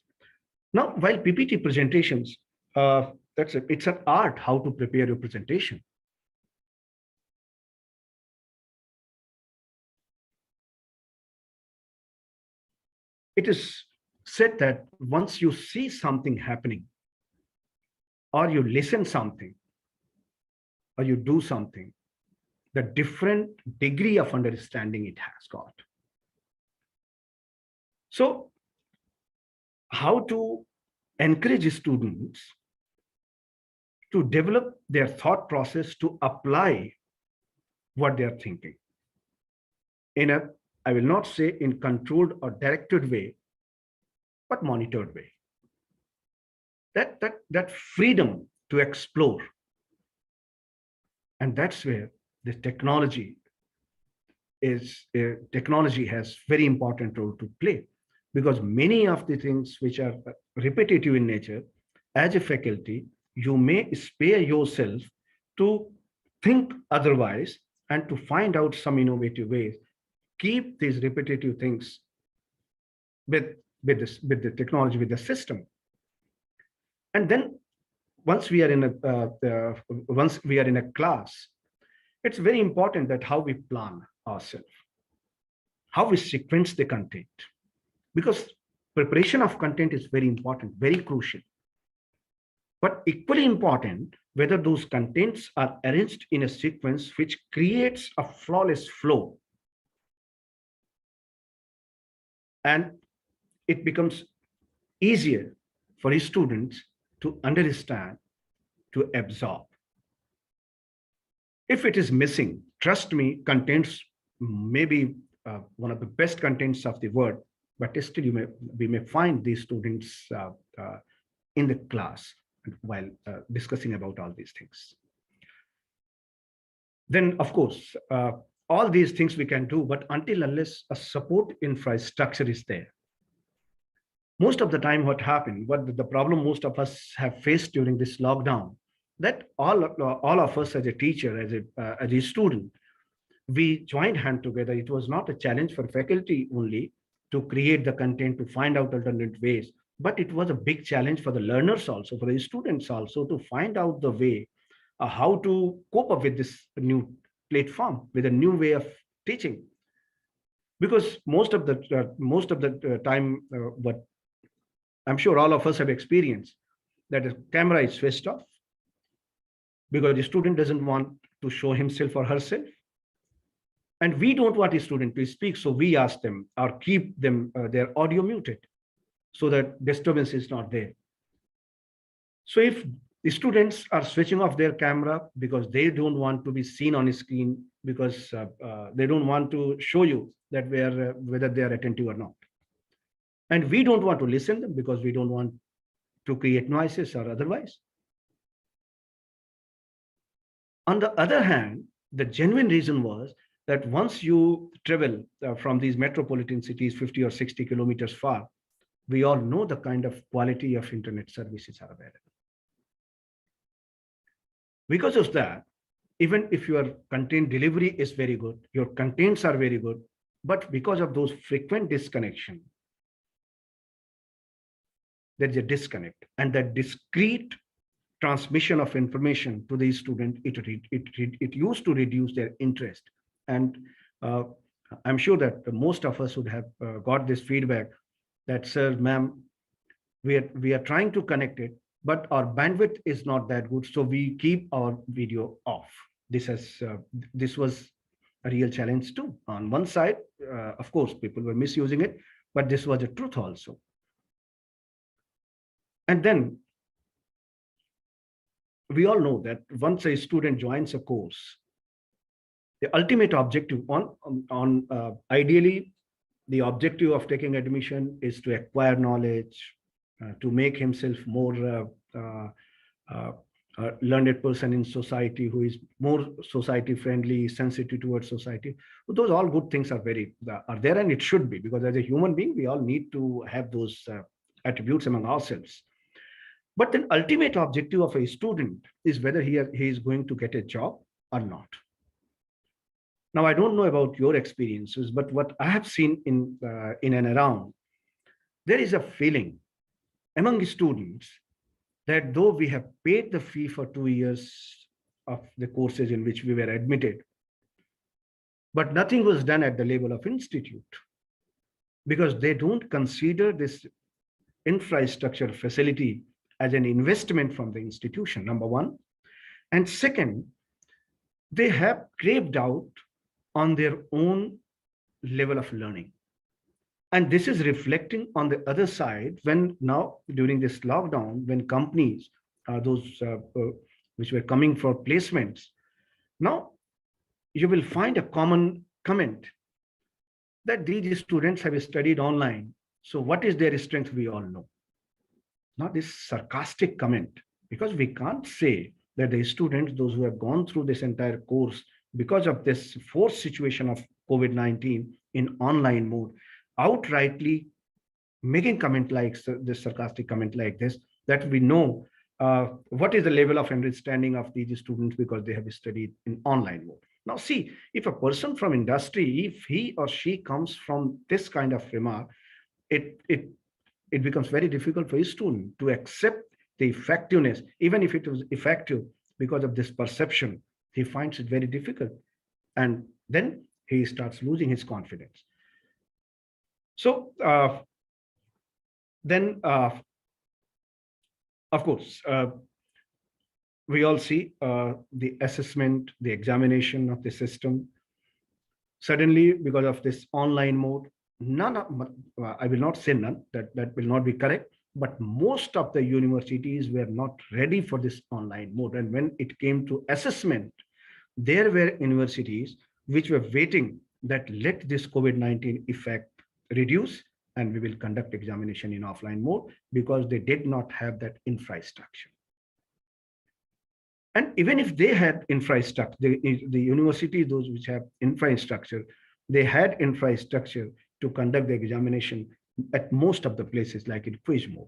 Now, while PPT presentations, it's an art how to prepare your presentation. It is said that once you see something happening, or you listen something, or you do something, the different degree of understanding it has got. So how to encourage students to develop their thought process to apply what they are thinking in a, I will not say in controlled or directed way, but monitored way. That freedom to explore. And that's where the technology has very important role to play, because many of the things which are repetitive in nature, as a faculty, you may spare yourself to think otherwise and to find out some innovative ways. Keep these repetitive things with the technology, with the system. And then once we are in a class, it's very important that how we plan ourselves, how we sequence the content, because preparation of content is very important, very crucial. But equally important, whether those contents are arranged in a sequence which creates a flawless flow, and it becomes easier for students to understand, to absorb. If it is missing, trust me, contents may be one of the best contents of the world, but still we may find these students in the class while discussing about all these things. Then, of course, all these things we can do, but until unless a support infrastructure is there. Most of the time what happened, what the problem most of us have faced during this lockdown, that all of us as a teacher, as a student, we joined hand together. It was not a challenge for faculty only to create the content, to find out alternate ways, but it was a big challenge for the learners also, for the students also, to find out the way how to cope up with this new platform, with a new way of teaching. Because most of the time, what I'm sure all of us have experienced, that the camera is switched off because the student doesn't want to show himself or herself. And we don't want a student to speak, so we ask them or keep them their audio muted so that disturbance is not there. So if the students are switching off their camera because they don't want to be seen on a screen, because they don't want to show you that whether they are attentive or not. And we don't want to listen them because we don't want to create noises or otherwise. On the other hand, the genuine reason was that once you travel from these metropolitan cities 50 or 60 kilometers far, we all know the kind of quality of internet services are available. Because of that, even if your content delivery is very good, your contents are very good, but because of those frequent disconnection, there's a disconnect, and that discrete transmission of information to the student, it used to reduce their interest. And I'm sure that most of us would have got this feedback that, sir, ma'am, we are trying to connect it, but our bandwidth is not that good, so we keep our video off. This was a real challenge too. On one side, of course, people were misusing it, but this was a truth also. And then we all know that once a student joins a course, the ultimate objective ideally, the objective of taking admission is to acquire knowledge, to make himself more learned person in society, who is more society friendly, sensitive towards society. Those all good things are are there, and it should be, because as a human being, we all need to have those attributes among ourselves. But the ultimate objective of a student is whether he is going to get a job or not. Now, I don't know about your experiences, but what I have seen in and around, there is a feeling among students that though we have paid the fee for 2 years of the courses in which we were admitted, but nothing was done at the level of institute, because they don't consider this infrastructure facility as an investment from the institution, number one. And second, they have craved out on their own level of learning. And this is reflecting on the other side when now during this lockdown, when companies, those which were coming for placements, now you will find a common comment that these students have studied online. So what is their strength? We all know. Now this sarcastic comment, because we can't say that the students, those who have gone through this entire course because of this forced situation of COVID-19 in online mode, outrightly making comment like this sarcastic comment like this, that we know what is the level of understanding of these students because they have studied in online mode. Now see, if a person from industry, if he or she comes from this kind of remark, it becomes very difficult for a student to accept the effectiveness, even if it was effective, because of this perception. He finds it very difficult, and then he starts losing his confidence. So then, of course, we all see the assessment, the examination of the system. Suddenly, because of this online mode, none of, I will not say none, that will not be correct, but most of the universities were not ready for this online mode. And when it came to assessment, there were universities which were waiting that let this COVID-19 effect reduce and we will conduct examination in offline mode, because they did not have that infrastructure. And even if they had infrastructure, the university, those which have infrastructure, they had infrastructure to conduct the examination at most of the places, like in quiz mode.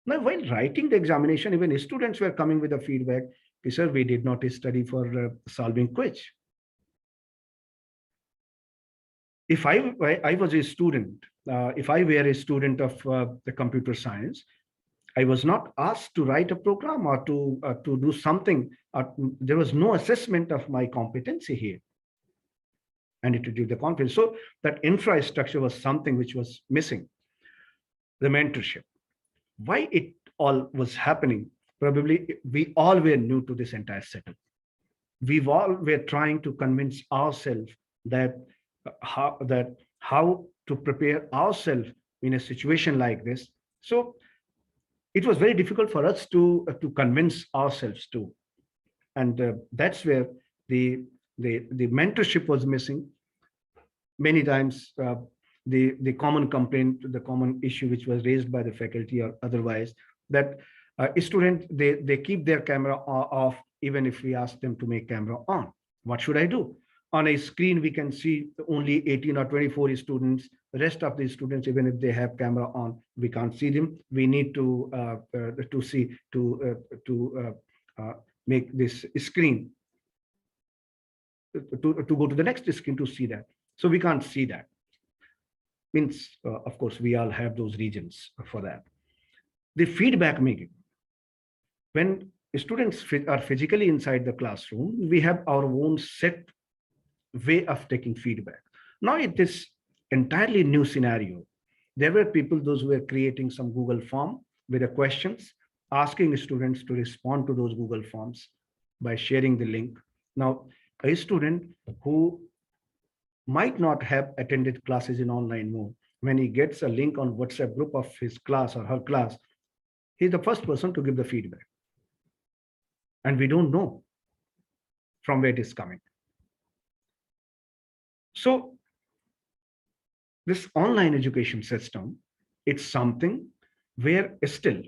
Now, while writing the examination, even students were coming with a feedback, sir, we did not study for solving quiz. If I was a student, if I were a student of the computer science, I was not asked to write a program or to do something. There was no assessment of my competency here. And it would give the confidence. So that infrastructure was something which was missing. The mentorship. Why it all was happening? Probably we all were new to this entire setup. We all were trying to convince ourselves that how to prepare ourselves in a situation like this. So it was very difficult for us to convince ourselves too. And that's where the mentorship was missing. Many times the common complaint, the common issue which was raised by the faculty or otherwise, that students, they keep their camera off even if we ask them to make camera on. What should I do? On a screen, we can see only 18 or 24 students. The rest of the students, even if they have camera on, we can't see them. We need to make this screen to go to the next screen to see that. So we can't see that. Means, of course, we all have those regions for that. The feedback making. When students are physically inside the classroom, we have our own set way of taking feedback. Now it is entirely new scenario. There were people, those who were creating some Google form with the questions, asking students to respond to those Google forms by sharing the link. Now, a student who might not have attended classes in online mode, when he gets a link on WhatsApp group of his class or her class, he's the first person to give the feedback. And we don't know from where it is coming. So this online education system, it's something where still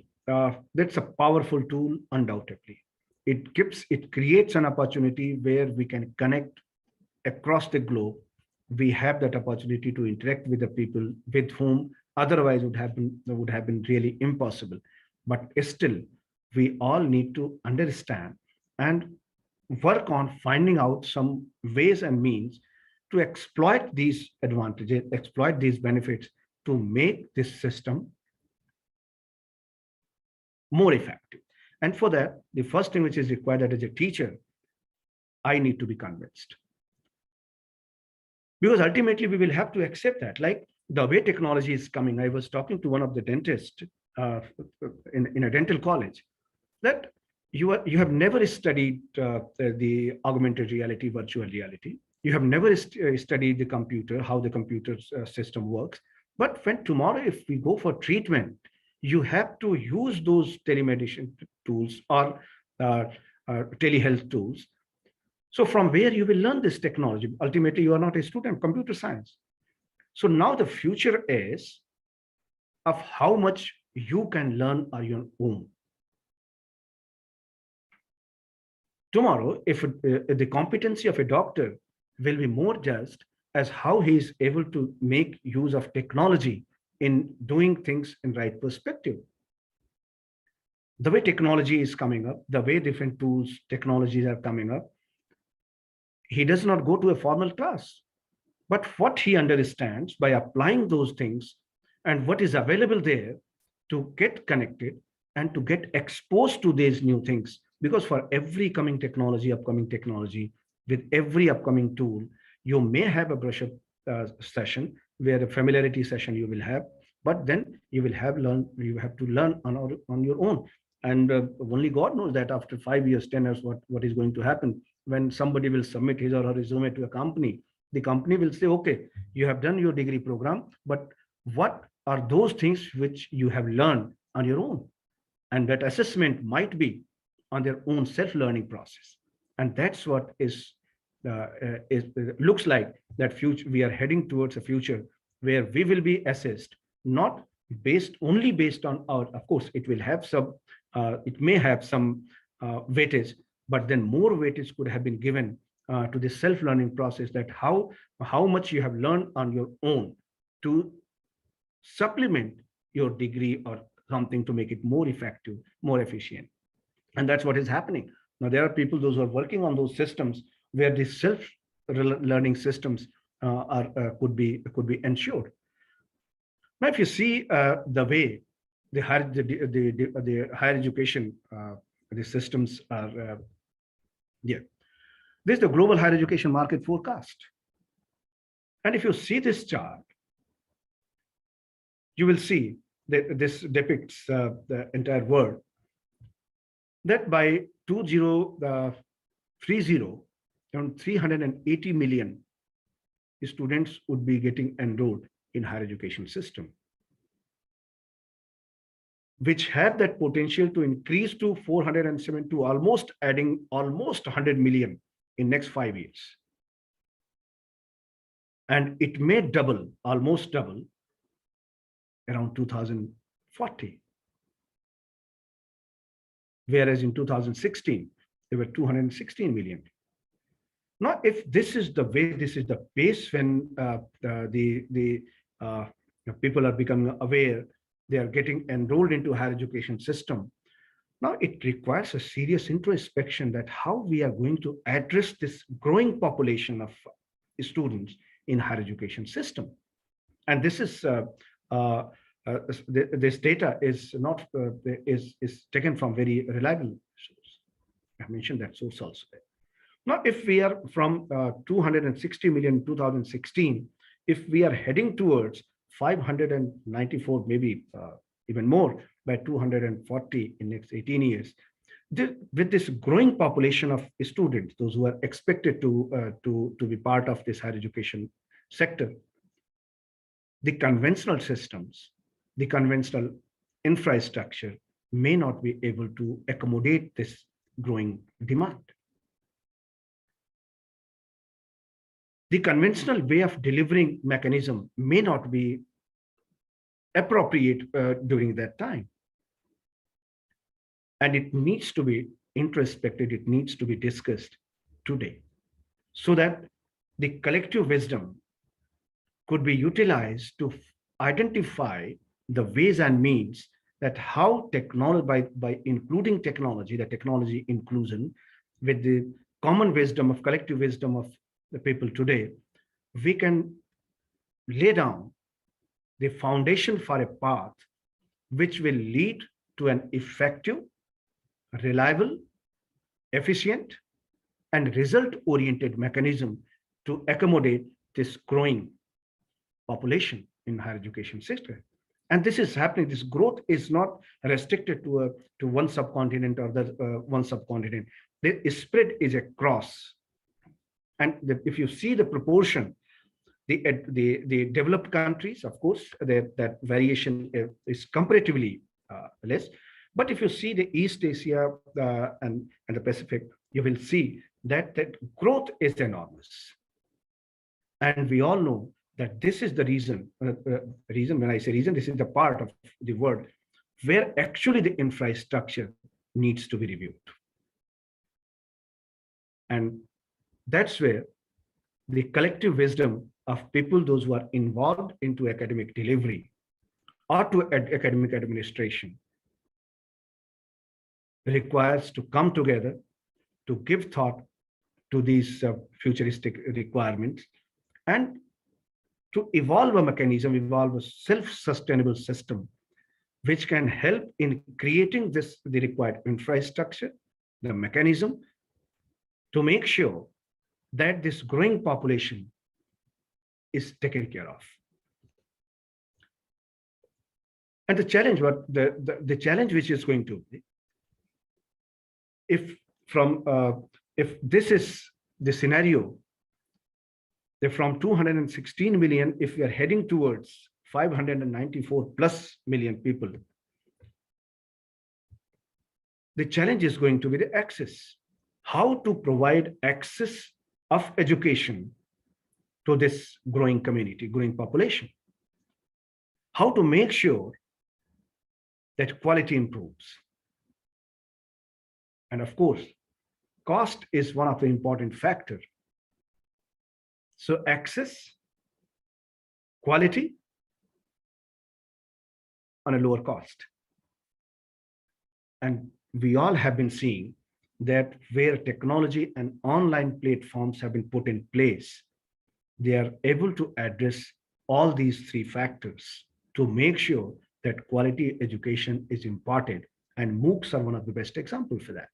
that's a powerful tool, undoubtedly. It creates an opportunity where we can connect across the globe. We have that opportunity to interact with the people with whom otherwise would have been really impossible. But still, we all need to understand and work on finding out some ways and means to exploit these advantages, exploit these benefits to make this system more effective. And for that, the first thing which is required, that as a teacher, I need to be convinced. Because ultimately we will have to accept that, like the way technology is coming. I was talking to one of the dentists in a dental college, that you have never studied the augmented reality, virtual reality. You have never studied the computer, how the computer system works. But when tomorrow, if we go for treatment, you have to use those telemedicine tools or telehealth tools. So from where you will learn this technology? Ultimately, you are not a student of computer science. So now the future is of how much you can learn on your own. Tomorrow, if the competency of a doctor will be more judged as how he is able to make use of technology in doing things in right perspective. The way technology is coming up, the way different tools, technologies are coming up, he does not go to a formal class. But what he understands by applying those things and what is available there to get connected and to get exposed to these new things. Because for every upcoming technology, with every upcoming tool, you may have a brush up session where a familiarity session you will have, but then you have to learn on your own. And only God knows that after 5 years, 10 years, what is going to happen when somebody will submit his or her resume to a company. The company will say, okay, you have done your degree program, but what are those things which you have learned on your own? And that assessment might be on their own self-learning process. And that's what looks like that future. We are heading towards a future where we will be assessed, not only based on our, of course, it may have some weightage, but then more weightage could have been given to the self-learning process, that how much you have learned on your own to supplement your degree or something to make it more effective, more efficient. And that's what is happening. Now, there are people, those who are working on those systems where the self-learning systems could be ensured. Now, if you see the way the higher education, the systems are there. This is the global higher education market forecast. And if you see this chart, you will see that this depicts the entire world, that by 2030, around 380 million students would be getting enrolled in higher education system, which have that potential to increase to 407, to almost 100 million in next 5 years. And it may almost double around 2040. Whereas in 2016, there were 216 million. Now, if this is the way, this is the pace when people are becoming aware, they are getting enrolled into higher education system. Now, it requires a serious introspection that how we are going to address this growing population of students in higher education system. And this is this data is not is taken from very reliable source. I mentioned that source also. Now, if we are from 260 million in 2016, if we are heading towards 594, maybe even more by 240 in next 18 years, with this growing population of students, those who are expected to be part of this higher education sector, the conventional systems, the conventional infrastructure may not be able to accommodate this growing demand. The conventional way of delivering mechanism may not be appropriate during that time. And it needs to be introspected, it needs to be discussed today, so that the collective wisdom could be utilized to identify the ways and means that how technology, by including technology, the technology inclusion, with the common wisdom of collective wisdom of the people today, we can lay down the foundation for a path which will lead to an effective, reliable, efficient, and result-oriented mechanism to accommodate this growing population in higher education sector. And this is happening. This growth is not restricted to one subcontinent or the one subcontinent. The spread is across. And if you see the proportion, the developed countries, of course, that variation is comparatively less. But if you see the East Asia and the Pacific, you will see that growth is enormous. And we all know that this is the reason, when I say reason, this is the part of the world where actually the infrastructure needs to be reviewed. And that's where the collective wisdom of people, those who are involved into academic delivery or to academic administration, requires to come together to give thought to these futuristic requirements and to evolve a mechanism, evolve a self-sustainable system, which can help in creating the required infrastructure, the mechanism, to make sure that this growing population is taken care of. And the challenge, the challenge which is going to be, if this is the scenario, that from 216 million, if we are heading towards 594 plus million people, the challenge is going to be the access. How to provide access of education to this growing community, growing population. How to make sure that quality improves. And of course, cost is one of the important factors. So access, quality, on a lower cost. And we all have been seeing that where technology and online platforms have been put in place, they are able to address all these three factors to make sure that quality education is imparted, and MOOCs are one of the best examples for that.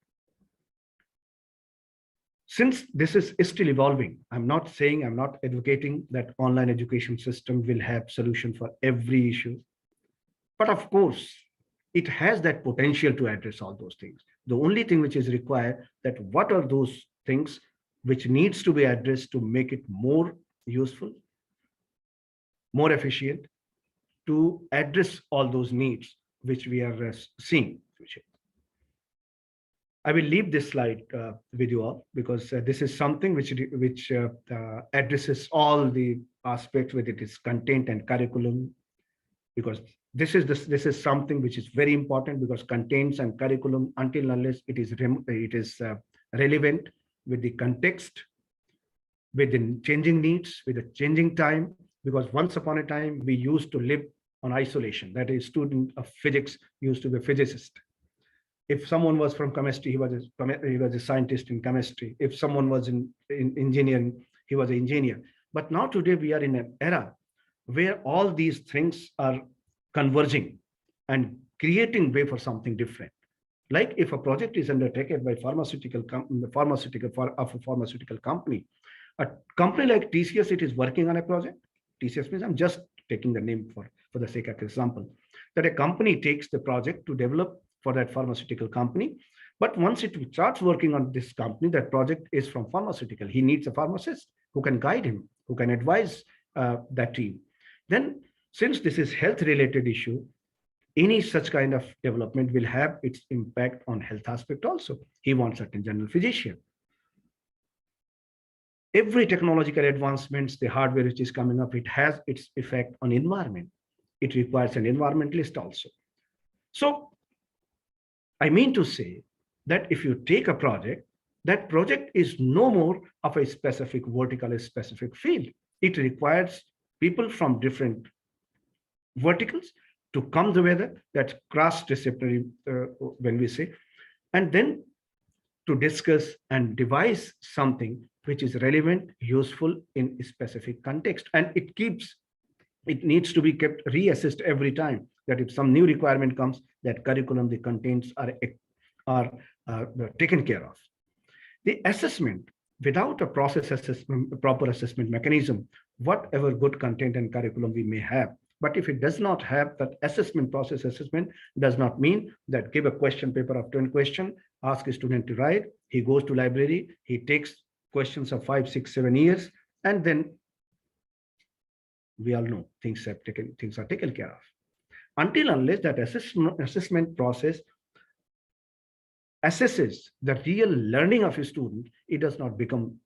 Since this is still evolving, I'm not advocating that online education system will have solution for every issue. But of course, it has that potential to address all those things. The only thing which is required, that what are those things which needs to be addressed to make it more useful, more efficient, to address all those needs which we are seeing. I will leave this slide with you all, because this is something which addresses all the aspects, whether it is content and curriculum, because this is something which is very important, because contents and curriculum, until unless it is relevant with the context, with the changing needs, with the changing time, because once upon a time we used to live on isolation. That is, student of physics used to be a physicist. If someone was from chemistry, he was a scientist in chemistry. If someone was in engineering, he was an engineer. But now today we are in an era where all these things are converging and creating way for something different. Like if a project is undertaken by a pharmaceutical company, a company like TCS, it is working on a project. TCS means, I'm just taking the name for the sake of example, that a company takes the project to develop for that pharmaceutical company. But once it starts working on this company, that project is from pharmaceutical. He needs a pharmacist who can guide him, who can advise that team. Then, since this is health related issue, any such kind of development will have its impact on health aspect also. He wants certain general physician. Every technological advancements, the hardware which is coming up, it has its effect on environment. it requires an environmentalist also. So I mean to say that if you take a project, that project is no more of a specific vertical, a specific field. It requires people from different verticals to come together. That's cross-disciplinary when we say, and then to discuss and devise something which is relevant, useful in a specific context. And it needs to be kept reassessed every time, that if some new requirement comes, that curriculum, the contents are taken care of. The assessment, without a process assessment, a proper assessment mechanism, whatever good content and curriculum we may have, but if it does not have that assessment, process assessment does not mean that give a question paper of 10 questions, ask a student to write, he goes to library, he takes questions of 5, 6, 7 years, and then we all know things are taken care of. Until unless that assessment process assesses the real learning of a student, it does not become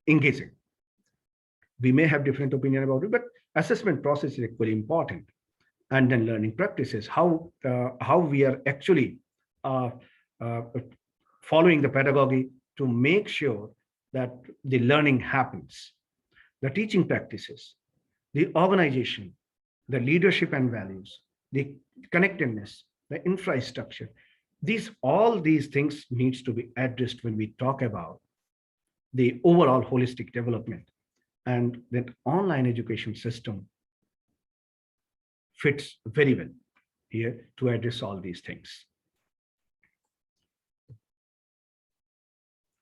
engaging. We may have different opinion about it, but assessment process is equally important. And then learning practices, how we are actually following the pedagogy to make sure that the learning happens, the teaching practices, the organization, the leadership and values, the connectedness, the infrastructure. All these things needs to be addressed when we talk about the overall holistic development. And that online education system fits very well here to address all these things.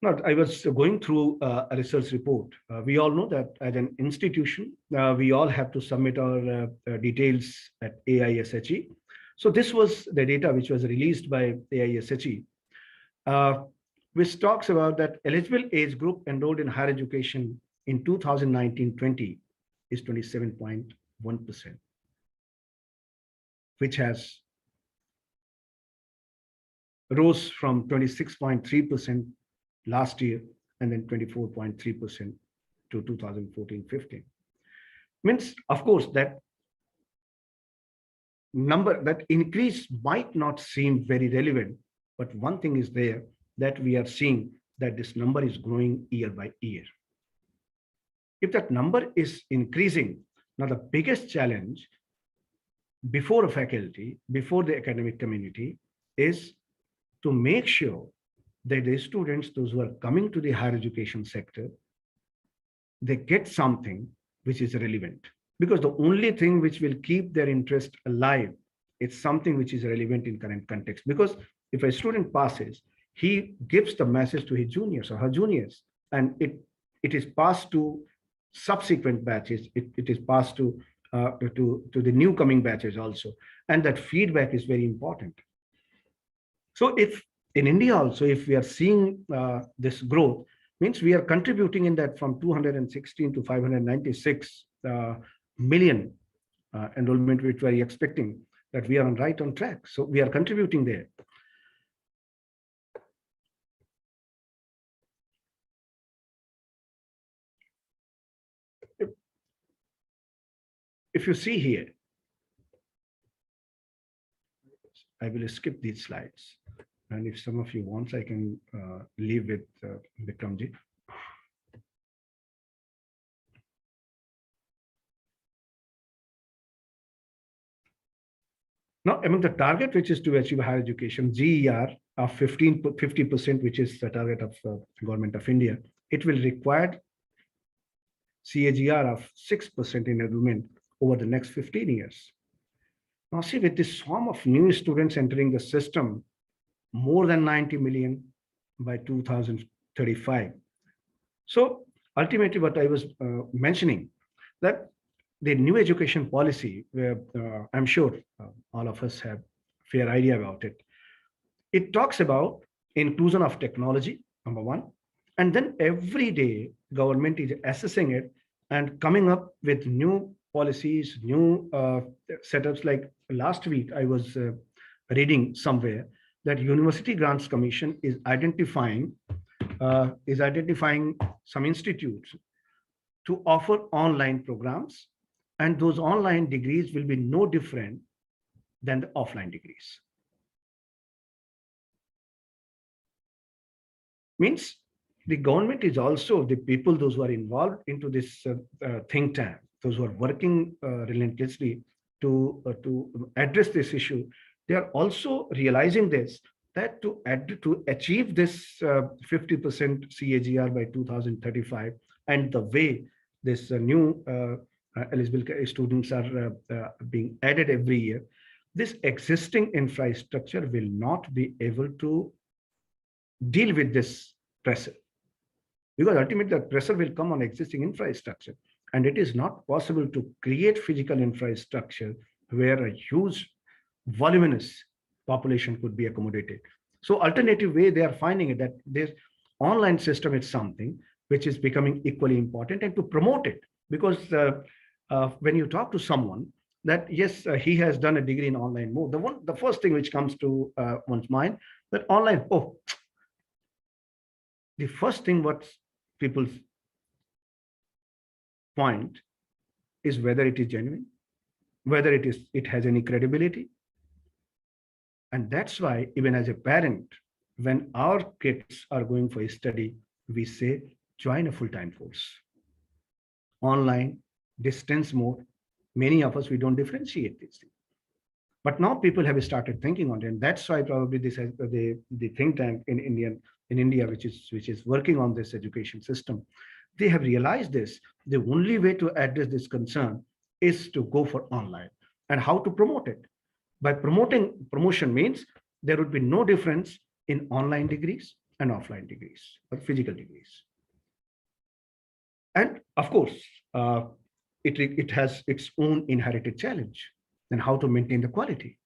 Now, I was going through a research report. We all know that as an institution, we all have to submit our details at AISHE. So this was the data which was released by AISHE, which talks about that eligible age group enrolled in higher education in 2019-20 is 27.1%, which has rose from 26.3% last year and then 24.3% to 2014-15. Means, of course, that number, that increase might not seem very relevant, but one thing is there, that we are seeing that this number is growing year by year. If that number is increasing, now the biggest challenge before a faculty, before the academic community, is to make sure that the students, those who are coming to the higher education sector, they get something which is relevant. Because the only thing which will keep their interest alive is something which is relevant in current context. Because if a student passes, he gives the message to his juniors or her juniors, and it is passed to subsequent batches. It is passed to the new coming batches also. And that feedback is very important. So if in India also, if we are seeing this growth, means we are contributing in that from 216 to 596 million enrollment, which we are expecting, that we are right on track. So we are contributing there. If you see here, I will skip these slides. And if some of you want, I can leave with Vikramji. Now, among the target, which is to achieve higher education, GER of 50%, which is the target of Government of India, it will require CAGR of 6% in enrollment over the next 15 years. Now, see, with this swarm of new students entering the system, more than 90 million by 2035. So ultimately, what I was mentioning, that the new education policy, where I'm sure all of us have a fair idea about it, it talks about inclusion of technology, number one, and then every day government is assessing it and coming up with new policies, new setups. Like last week, I was reading somewhere that University Grants Commission is identifying some institutes to offer online programs And those online degrees will be no different than the offline degrees. Means the government is also the people, those who are involved into this think tank, those who are working relentlessly to address this issue. They are also realizing this, that to achieve this 50% CAGR by 2035, and the way this new eligible students are being added every year, this existing infrastructure will not be able to deal with this pressure, because ultimately the pressure will come on existing infrastructure, and it is not possible to create physical infrastructure where a huge voluminous population could be accommodated. So alternative way they are finding it, that this online system is something which is becoming equally important, and to promote it, because when you talk to someone that yes, he has done a degree in online mode, the first thing which comes to one's mind, that online, oh, the first thing what people point is whether it is genuine, whether it has any credibility. And that's why even as a parent, when our kids are going for a study, we say join a full-time course. Online, distance mode, many of us, we don't differentiate these things. But now people have started thinking on it, and that's why probably this has the think tank in India, which is working on this education system. They have realized this. The only way to address this concern is to go for online. And how to promote it? By promotion means there would be no difference in online degrees and offline degrees or physical degrees. And of course, it has its own inherited challenge. Then how to maintain the quality?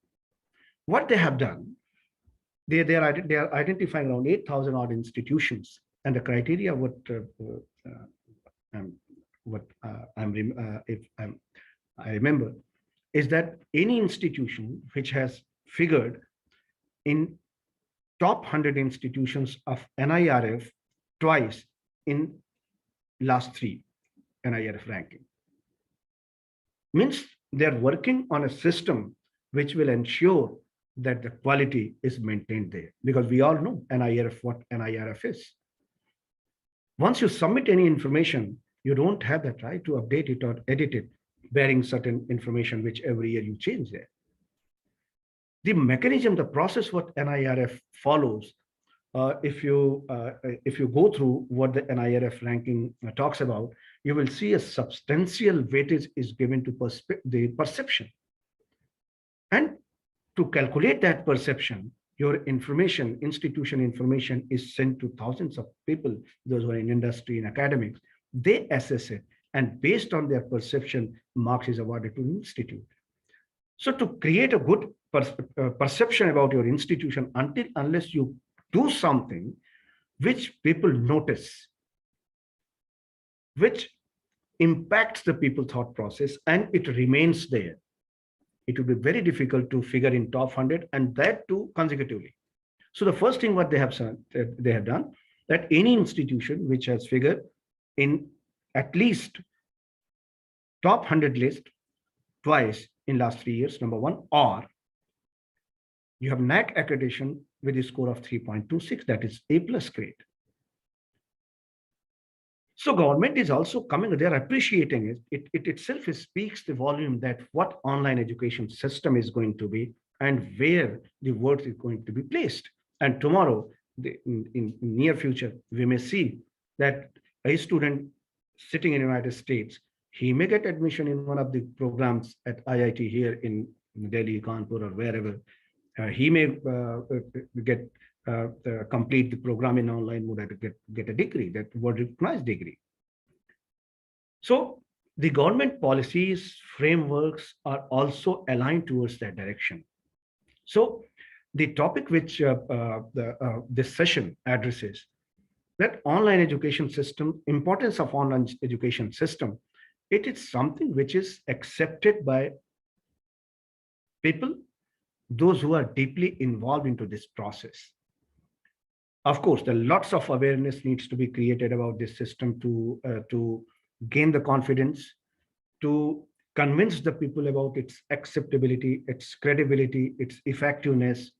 What they have done, they are identifying around 8,000 odd institutions, and the criteria I remember is that any institution which has figured in top 100 institutions of NIRF twice in last 3 NIRF ranking, means they're working on a system which will ensure that the quality is maintained there, because we all know NIRF, what NIRF is. Once you submit any information, you don't have that right to update it or edit it, bearing certain information which every year you change there. The mechanism, the process what NIRF follows, if you go through what the NIRF ranking talks about, you will see a substantial weightage is given to the perception. And to calculate that perception, your information, institution information is sent to thousands of people, those who are in industry and academics. They assess it, and based on their perception, marks is awarded to the institute. So to create a good perception about your institution, unless you do something which people notice, which impacts the people thought process, and it remains there, it will be very difficult to figure in top 100, and that too consecutively. So the first thing what they have done, that any institution which has figured in at least top 100 list twice in last 3 years, number one, or you have NAC accreditation with a score of 3.26, that is A+ grade. So government is also coming, they're appreciating it. It itself speaks the volume that what online education system is going to be and where the work is going to be placed. And tomorrow, in near future, we may see that a student sitting in the United States, he may get admission in one of the programs at IIT here in Delhi, Kanpur, or wherever. He may complete the program in online mode to get a degree, that world recognized degree. So the government policies, frameworks are also aligned towards that direction. So the topic which this session addresses, that online education system, importance of online education system, it is something which is accepted by people, those who are deeply involved into this process. Of course, there are lots of awareness needs to be created about this system to gain the confidence, to convince the people about its acceptability, its credibility, its effectiveness.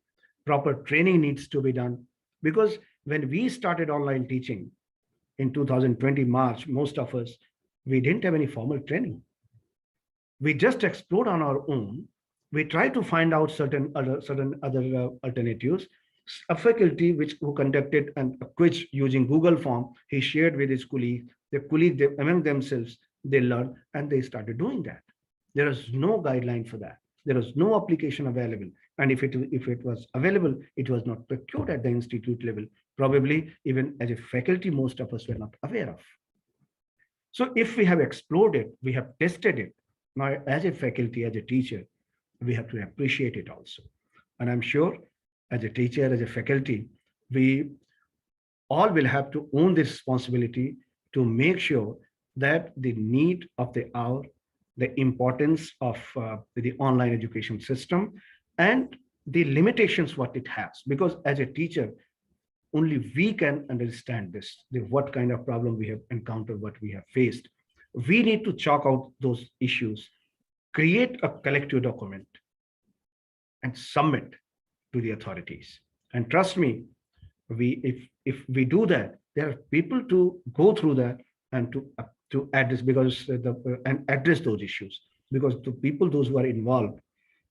Proper training needs to be done. Because when we started online teaching in 2020 March, most of us, we didn't have any formal training. We just explored on our own. We tried to find out certain other alternatives. A faculty who conducted a quiz using Google form, he shared with his colleagues. The colleagues among themselves, they learned and they started doing that. There is no guideline for that. There is no application available. And if it was available, it was not procured at the institute level. Probably even as a faculty, most of us were not aware of. So if we have explored it, we have tested it. Now, as a faculty, as a teacher, we have to appreciate it also. And I'm sure as a teacher, as a faculty, we all will have to own this responsibility to make sure that the need of the hour, the importance of the online education system, and the limitations what it has. Because as a teacher, only we can understand this, what kind of problem we have encountered, what we have faced. We need to chalk out those issues, create a collective document, and submit to the authorities. And trust me, if we do that, there are people to go through that and to address and address those issues. Because the people, those who are involved,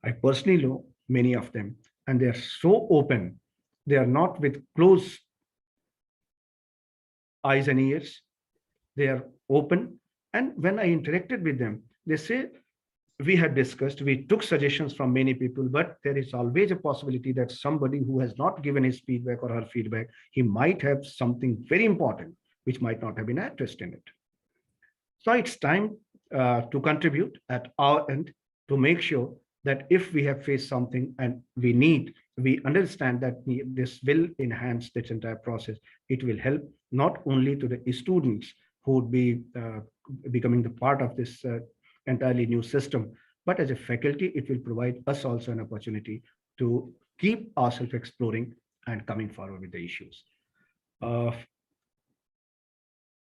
I personally know many of them, and they are so open. They are not with closed eyes and ears. They are open. And when I interacted with them, they say, we had discussed, we took suggestions from many people, but there is always a possibility that somebody who has not given his feedback or her feedback, he might have something very important, which might not have been addressed in it. So it's time to contribute at our end to make sure that if we have faced something and we understand that this will enhance this entire process. It will help not only to the students who would be becoming the part of this entirely new system, but as a faculty, it will provide us also an opportunity to keep ourselves exploring and coming forward with the issues.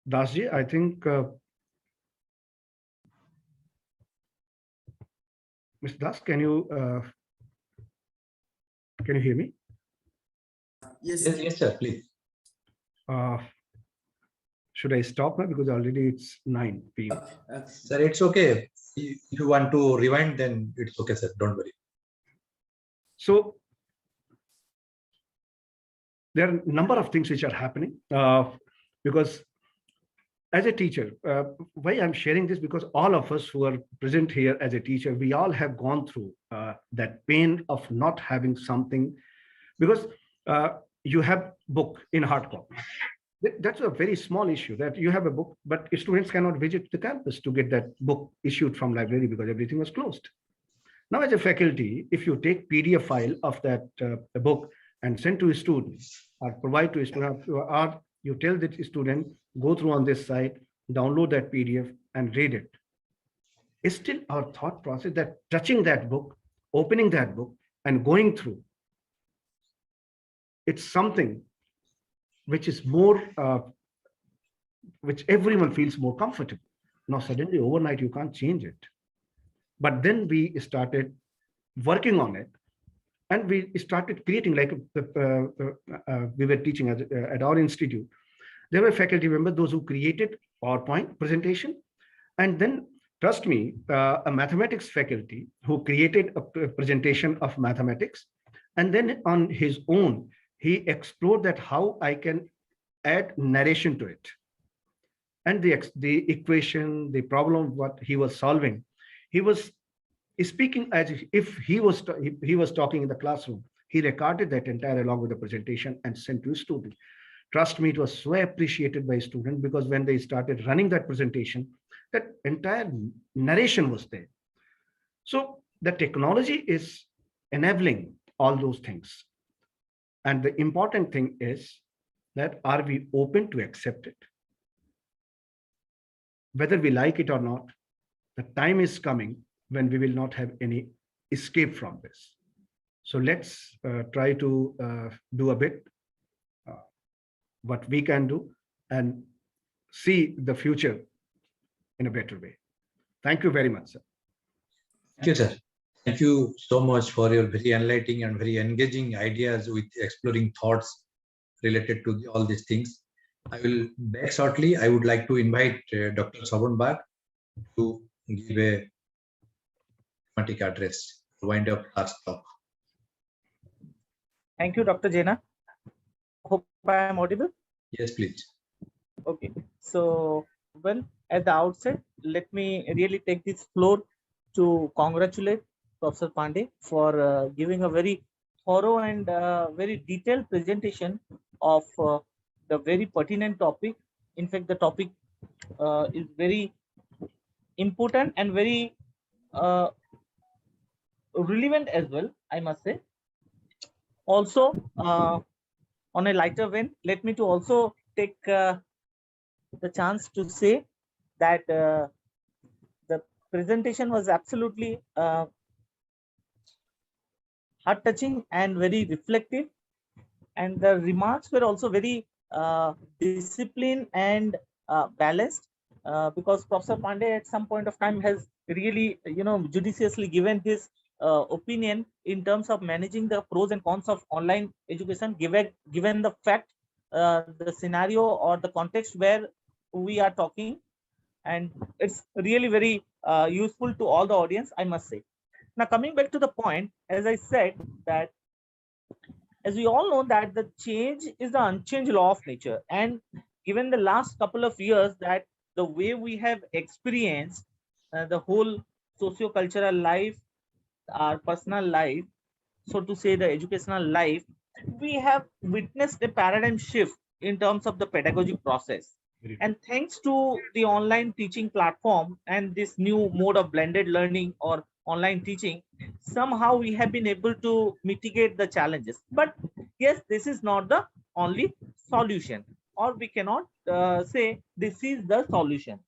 Dasji, I think, Mr. Das, can you hear me? Yes, Yes, sir, please. Should I stop now? Because already it's 9 p.m. Sir, it's okay. If you want to rewind, then it's okay, sir. Don't worry. So there are a number of things which are happening because as a teacher, why I'm sharing this, because all of us who are present here as a teacher, we all have gone through that pain of not having something, because you have book in hard copy. That's a very small issue, that you have a book, but students cannot visit the campus to get that book issued from library because everything was closed. Now, as a faculty, if you take PDF file of that book and send to a student or provide to a student, or you tell the student, go through on this site, download that PDF and read it. It's still our thought process that touching that book, opening that book and going through, it's something which is more, which everyone feels more comfortable. Now, suddenly overnight, you can't change it. But then we started working on it, and we started creating, like we were teaching at our institute. There were faculty members, those who created PowerPoint presentation. And then, trust me, a mathematics faculty who created a presentation of mathematics. And then on his own, he explored that how I can add narration to it. And the equation, the problem, what he was solving, he was speaking as if he was talking in the classroom. He recorded that entire along with the presentation and sent to a student. Trust me, it was so appreciated by students, because when they started running that presentation, that entire narration was there. So the technology is enabling all those things. And the important thing is that are we open to accept it? Whether we like it or not, the time is coming when we will not have any escape from this. So let's try to do a bit what we can do and see the future in a better way. Thank you very much, sir. Thank you, sir. Thank you so much for your very enlightening and very engaging ideas with exploring thoughts related to all these things. I will back shortly. I would like to invite Dr. Saban Bag to give a thematic address, wind up last talk. Thank you, Dr. Jaina. Hope I am audible. Yes, please. Okay. So, well, at the outset, let me really take this floor to congratulate Professor Pandey for giving a very thorough and very detailed presentation of the very pertinent topic. In fact, the topic is very important and very relevant as well, I must say. Also, on a lighter vein, let me to also take the chance to say that the presentation was absolutely heart-touching and very reflective, and the remarks were also very disciplined and balanced, because Professor Pandey at some point of time has really, judiciously given his opinion in terms of managing the pros and cons of online education, given the fact, the scenario or the context where we are talking, and it's really very useful to all the audience, I must say. Now, coming back to the point, as I said, that as we all know that the change is the unchanged law of nature, and given the last couple of years that the way we have experienced the whole socio-cultural life, our personal life, so to say the educational life, we have witnessed a paradigm shift in terms of the pedagogic process. And thanks to the online teaching platform and this new mode of blended learning or online teaching, somehow we have been able to mitigate the challenges. But yes, this is not the only solution, or we cannot say this is the solution.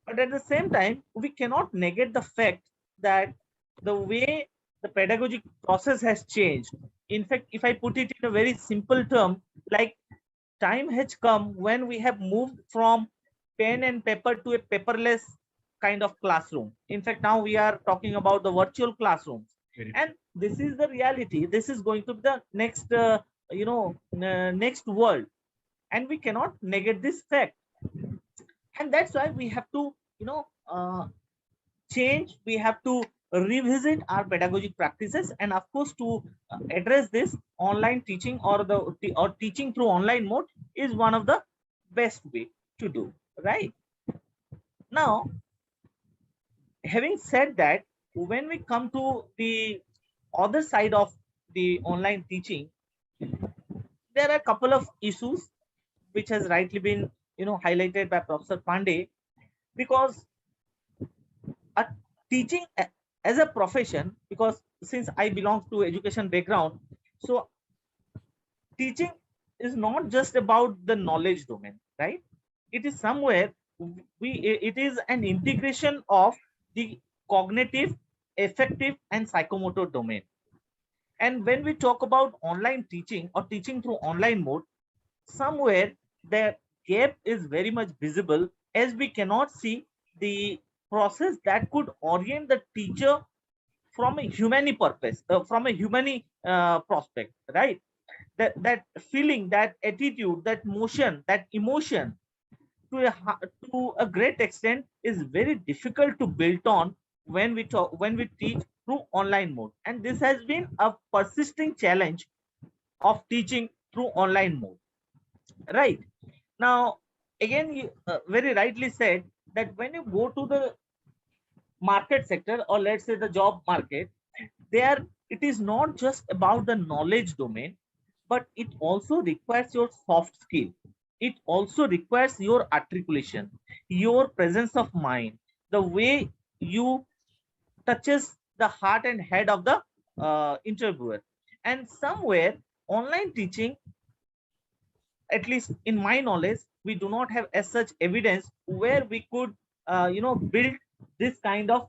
But at the same time, we cannot negate the fact that the way the pedagogic process has changed. In fact, if I put it in a very simple term, like time has come when we have moved from pen and paper to a paperless kind of classroom. In fact, now we are talking about the virtual classrooms, and this is the reality. This is going to be the next, next world, and we cannot negate this fact. And that's why we have to, change. We have to revisit our pedagogic practices, and of course, to address this, online teaching or teaching through online mode is one of the best way to do, right? Now, having said that, when we come to the other side of the online teaching, there are a couple of issues which has rightly been highlighted by Professor Pandey, because teaching as a profession, because since I belong to education background, so teaching is not just about the knowledge domain, right? It is somewhere it is an integration of the cognitive, affective, and psychomotor domain. And when we talk about online teaching or teaching through online mode, somewhere the gap is very much visible, as we cannot see the process that could orient the teacher from a humani purpose, from a humani prospect, right? That feeling, that attitude, that motion, that emotion, to a great extent is very difficult to build on when we teach through online mode. And this has been a persisting challenge of teaching through online mode, right? Now, again, you very rightly said that when you go to the market sector, or let's say the job market, there it is not just about the knowledge domain, but it also requires your soft skill. It also requires your articulation, your presence of mind, the way you touches the heart and head of the interviewer. And somewhere online teaching, at least in my knowledge, we do not have as such evidence where we could build this kind of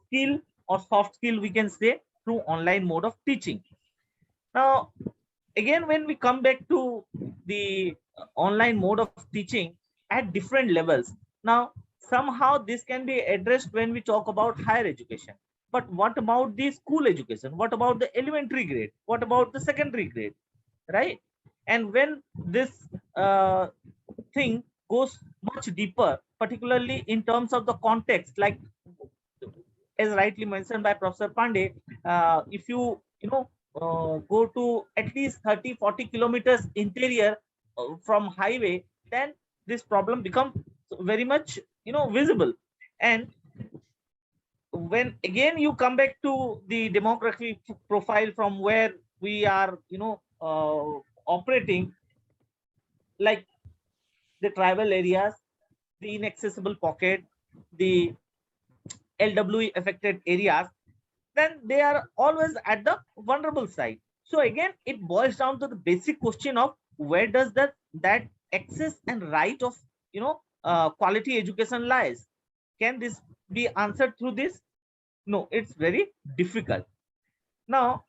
skill or soft skill, we can say, through online mode of teaching. Now, again, when we come back to the online mode of teaching at different levels, now somehow this can be addressed when we talk about higher education. But what about the school education? What about the elementary grade? What about the secondary grade? Right? And when this thing goes much deeper, particularly in terms of the context, like as rightly mentioned by Professor Pandey, if go to at least 30-40 kilometers interior from highway, then this problem becomes very much visible. And when again you come back to the demographic profile from where we are operating, like the tribal areas, the inaccessible pocket, the LWE affected areas, then they are always at the vulnerable side. So again, it boils down to the basic question of where does that access and right of quality education lies. Can this be answered through this? No, it's very difficult. Now,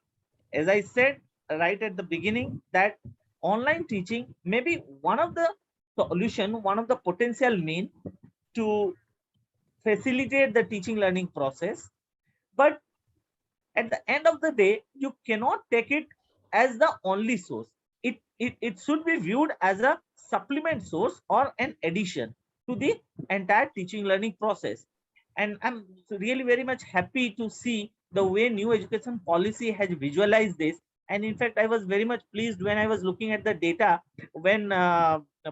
as I said right at the beginning, that online teaching may be one of the solution, one of the potential mean to facilitate the teaching learning process. But at the end of the day, you cannot take it as the only source. It should be viewed as a supplement source or an addition to the entire teaching learning process. And I'm really very much happy to see the way new education policy has visualized this. And in fact, I was very much pleased when I was looking at the data when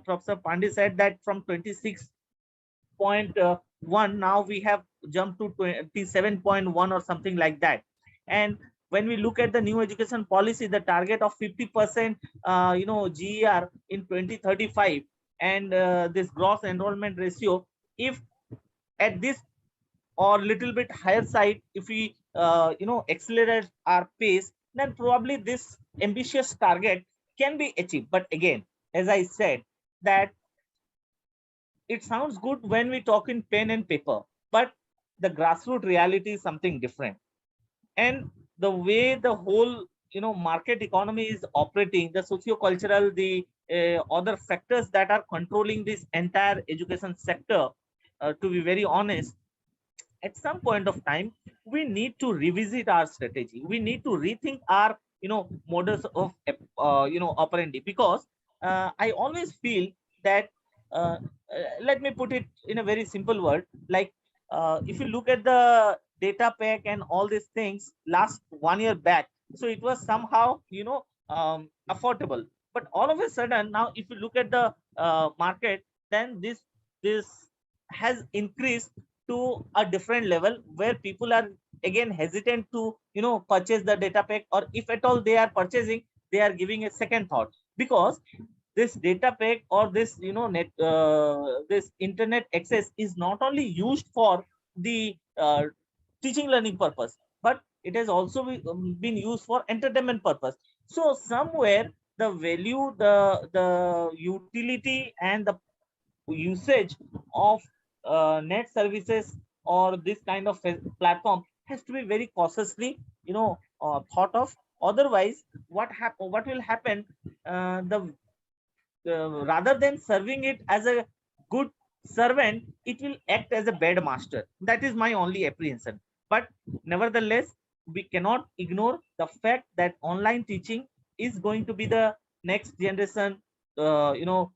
Professor Pandey said that from 26.1, now we have jumped to 27.1 or something like that. And when we look at the new education policy, the target of 50% GER in 2035 and this gross enrollment ratio, if at this or little bit higher side, if we accelerate our pace, then probably this ambitious target can be achieved. But again, as I said, that it sounds good when we talk in pen and paper, but the grassroots reality is something different. And the way the whole market economy is operating, the socio-cultural, the other factors that are controlling this entire education sector, to be very honest, at some point of time we need to revisit our strategy. We need to rethink our modus of operandi, because I always feel that let me put it in a very simple word, like if you look at the data pack and all these things last 1 year back, so it was somehow affordable. But all of a sudden now, if you look at the market, then this has increased to a different level where people are again hesitant to purchase the data pack, or if at all they are purchasing, they are giving a second thought, because this data pack or this this internet access is not only used for the teaching learning purpose, but it has also been used for entertainment purpose. So somewhere the value, the utility and the usage of net services or this kind of platform has to be very cautiously thought of. Otherwise, what will happen, rather than serving it as a good servant, it will act as a bad master. That is my only apprehension. But nevertheless, we cannot ignore the fact that online teaching is going to be the next generation tool,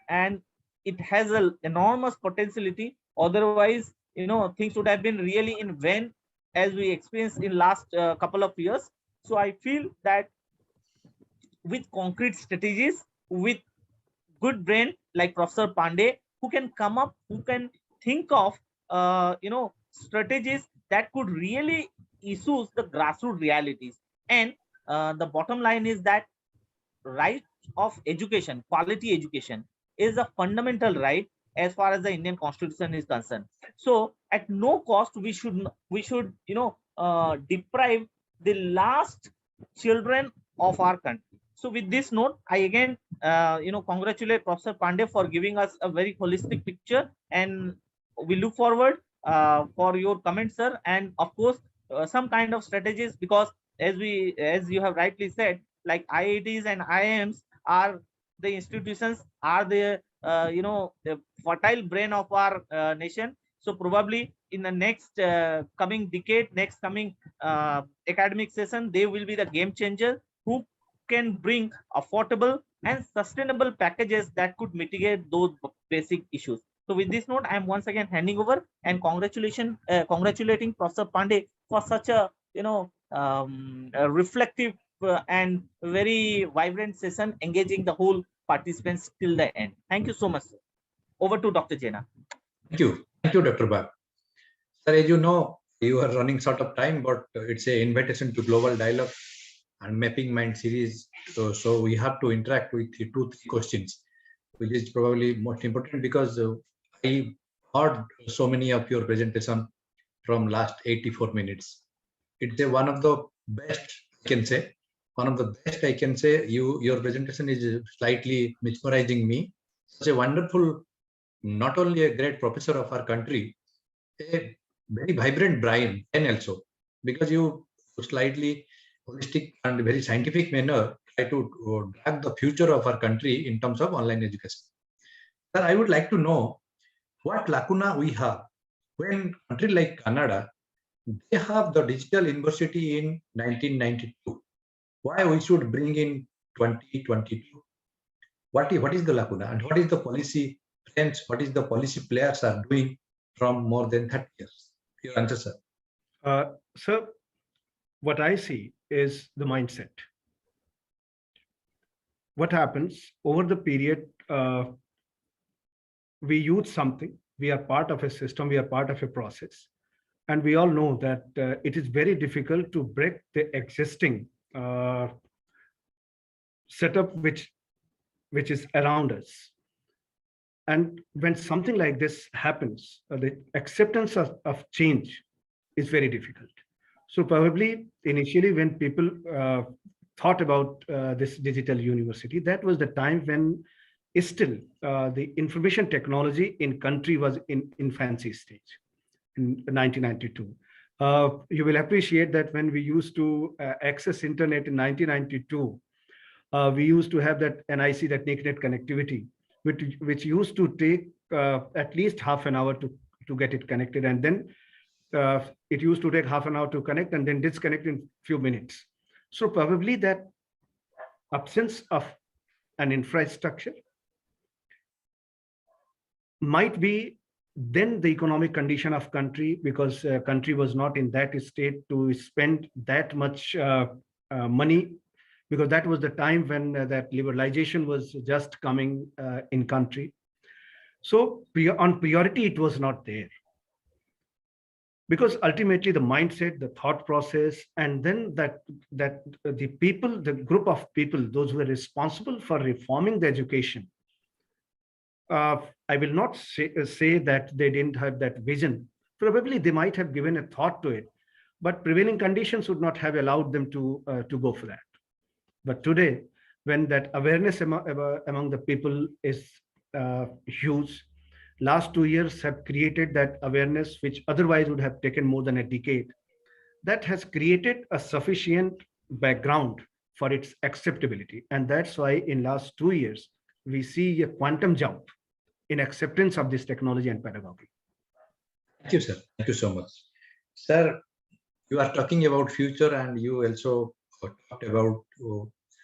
and it has an enormous potentiality. Otherwise, things would have been really in vain, as we experienced in last couple of years. So I feel that with concrete strategies, with good brain like Professor Pandey, who can come up, who can think of strategies that could really issue the grassroots realities. And the bottom line is that right of education, quality education, is a fundamental right as far as the Indian Constitution is concerned. So at no cost we should deprive the last children of our country. So with this note, I again congratulate Professor Pandey for giving us a very holistic picture, and we look forward for your comments, sir, and of course some kind of strategies, because as you have rightly said, like IITs and IIMs are the institutions, are the the fertile brain of our nation. So probably in the next coming decade, next coming academic session, they will be the game changer who can bring affordable and sustainable packages that could mitigate those basic issues. So with this note, I am once again handing over and congratulating Professor Pandey for such a a reflective and very vibrant session, engaging the whole participants till the end. Thank you so much, sir. Over to Dr. Jaina. Thank you, Dr. Bab. Sir, as you know, you are running short of time, but it's an invitation to global dialogue and mapping mind series. So we have to interact with 2-3 questions, which is probably most important because I heard so many of your presentation from last 84 minutes. It's one of the best, I can say. One of the best I can say. Your presentation is slightly mesmerizing me. Such a wonderful, not only a great professor of our country, a very vibrant brain, and also because you slightly holistic and very scientific manner try to drag the future of our country in terms of online education. Sir, I would like to know what lacuna we have when country like Canada, they have the digital university in 1992. Why we should bring in 2022? What is the lacuna and what is the policy trends? What is the policy players are doing from more than 30 years? Your answer, sir. Sir, what I see is the mindset. What happens over the period, we use something, we are part of a system, we are part of a process. And we all know that it is very difficult to break the existing setup which is around us. And when something like this happens, the acceptance of change is very difficult. So probably initially when people thought about this digital university, that was the time when still the information technology in country was in infancy stage in 1992. You will appreciate that when we used to access internet in 1992, we used to have that NIC, that naked connectivity, which used to take at least half an hour to get it connected, and then it used to take half an hour to connect and then disconnect in few minutes. So probably that absence of an infrastructure might be then the economic condition of country, because country was not in that state to spend that much money, because that was the time when that liberalization was just coming in country. So on priority, it was not there. Because ultimately the mindset, the thought process, and then that the people, the group of people, those who are responsible for reforming the education, I will not say that they didn't have that vision. Probably they might have given a thought to it, but prevailing conditions would not have allowed them to go for that. But today, when that awareness among the people is huge, last 2 years have created that awareness, which otherwise would have taken more than a decade. That has created a sufficient background for its acceptability. And that's why in last 2 years, we see a quantum jump in acceptance of this technology and pedagogy. Thank you, sir. Thank you so much. Sir, you are talking about future, and you also talked about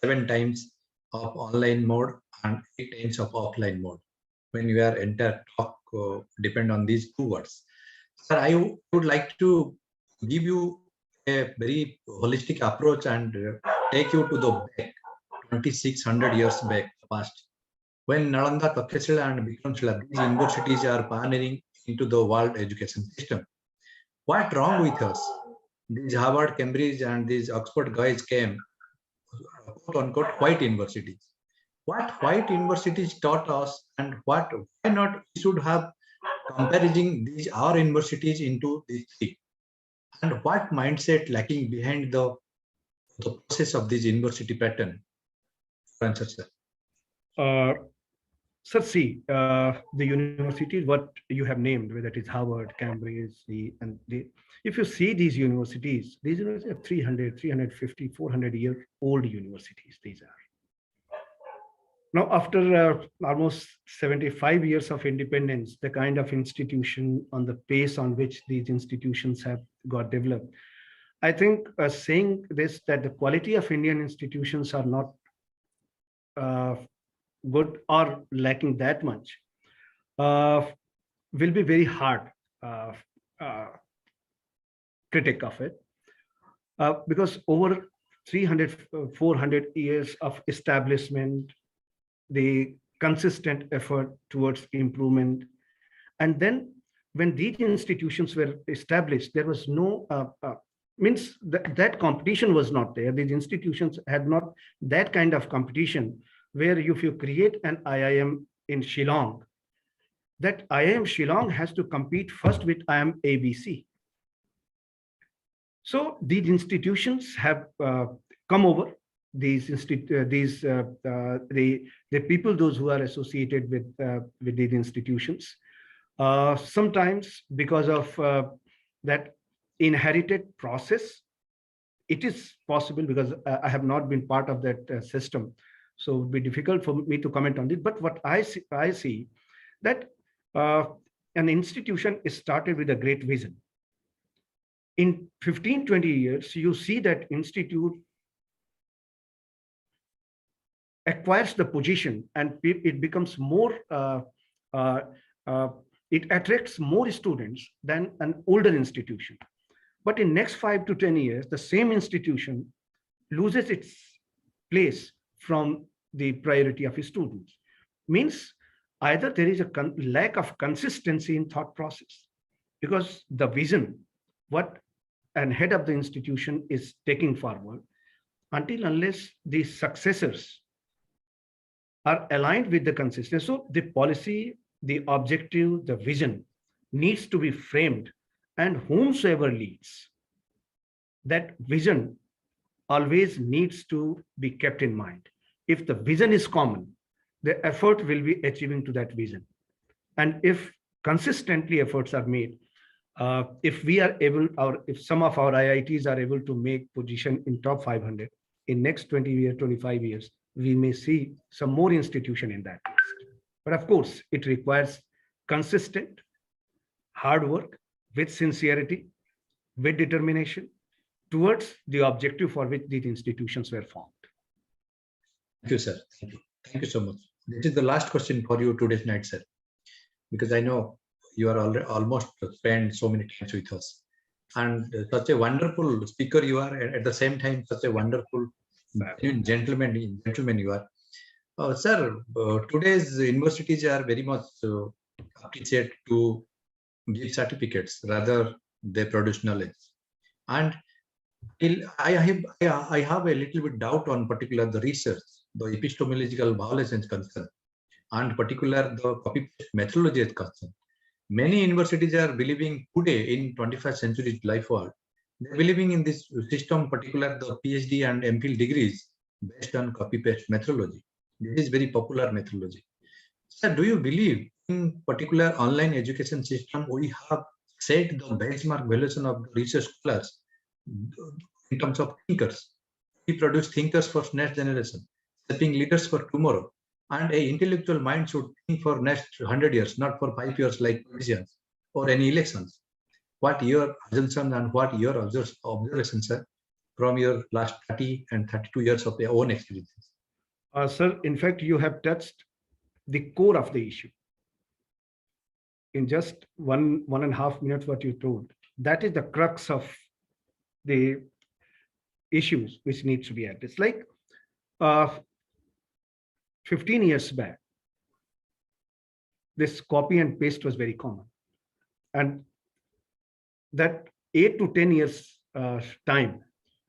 7 times of online mode and 8 times of offline mode. When you are entire talk depend on these 2 words. Sir, I would like to give you a very holistic approach and take you to the back, 2600 years back past, when Nalanda, Takshashila and Bikramshila, these universities are pioneering into the world education system. What wrong with us? These Harvard, Cambridge and these Oxford guys came, quote unquote, white universities. What white universities taught us, and why not we should have comparing these our universities into these 3, and what mindset lacking behind the process of this university pattern? Answer, sir. Sir, see, the universities, what you have named, whether it is Harvard, Cambridge, if you see these universities are 300, 350, 400-year-old universities, these are. Now, after almost 75 years of independence, the kind of institution on the pace on which these institutions have got developed, I think saying this, that the quality of Indian institutions are not uh, good or lacking that much, uh, will be very hard uh, uh, critic of it. Because over 300, 400 years of establishment, the consistent effort towards improvement. And then when these institutions were established, there was no, means that competition was not there. These institutions had not that kind of competition where if you create an IIM in Shillong, that IIM Shillong has to compete first with IIM ABC. So these institutions have come over. The people, those who are associated with these institutions, sometimes because of that inherited process, it is possible, because I have not been part of that system, so it would be difficult for me to comment on it. But what I see that an institution is started with a great vision. In 15, 20 years, you see that institute acquires the position and it becomes more, it attracts more students than an older institution. But in next 5 to 10 years, the same institution loses its place from the priority of students. Means either there is a lack of consistency in thought process, because the vision, what an head of the institution is taking forward, until unless the successors are aligned with the consistency. So the policy, the objective, the vision needs to be framed, and whomsoever leads, that vision always needs to be kept in mind. If the vision is common, the effort will be achieving to that vision. And if consistently efforts are made, if we are able, or if some of our IITs are able to make position in top 500 in next 20 years, 25 years, we may see some more institution in that list. But of course, it requires consistent hard work with sincerity, with determination towards the objective for which these institutions were formed. Thank you, sir. Thank you. Thank you so much. This is the last question for you today's night, sir, because I know you are already almost spent so many times with us, and such a wonderful speaker you are, and at the same time such a wonderful gentleman you are. Sir, today's universities are very much appreciate to give certificates rather they produce knowledge. And I have a little bit doubt on particular the research, the epistemological violations concern, and particular the copy methodology is concerned. Many universities are believing today in 21st century life world, they're believing in this system, particular the PhD and MPhil degrees based on copy-paste methodology. This is very popular methodology. Sir, do you believe in particular online education system we have set the benchmark valuation of the research scholars in terms of thinkers? We produce thinkers for next generation, shaping leaders for tomorrow. And a intellectual mind should think for next 100 years, not for 5 years like politicians or any elections. What your assumption and what your observations, sir, from your last 30 and 32 years of your own experiences? Sir, in fact, you have touched the core of the issue. In just one and a half minutes, what you told, that is the crux of the issues which needs to be addressed. Like 15 years back, this copy and paste was very common. And that 8 to 10 years time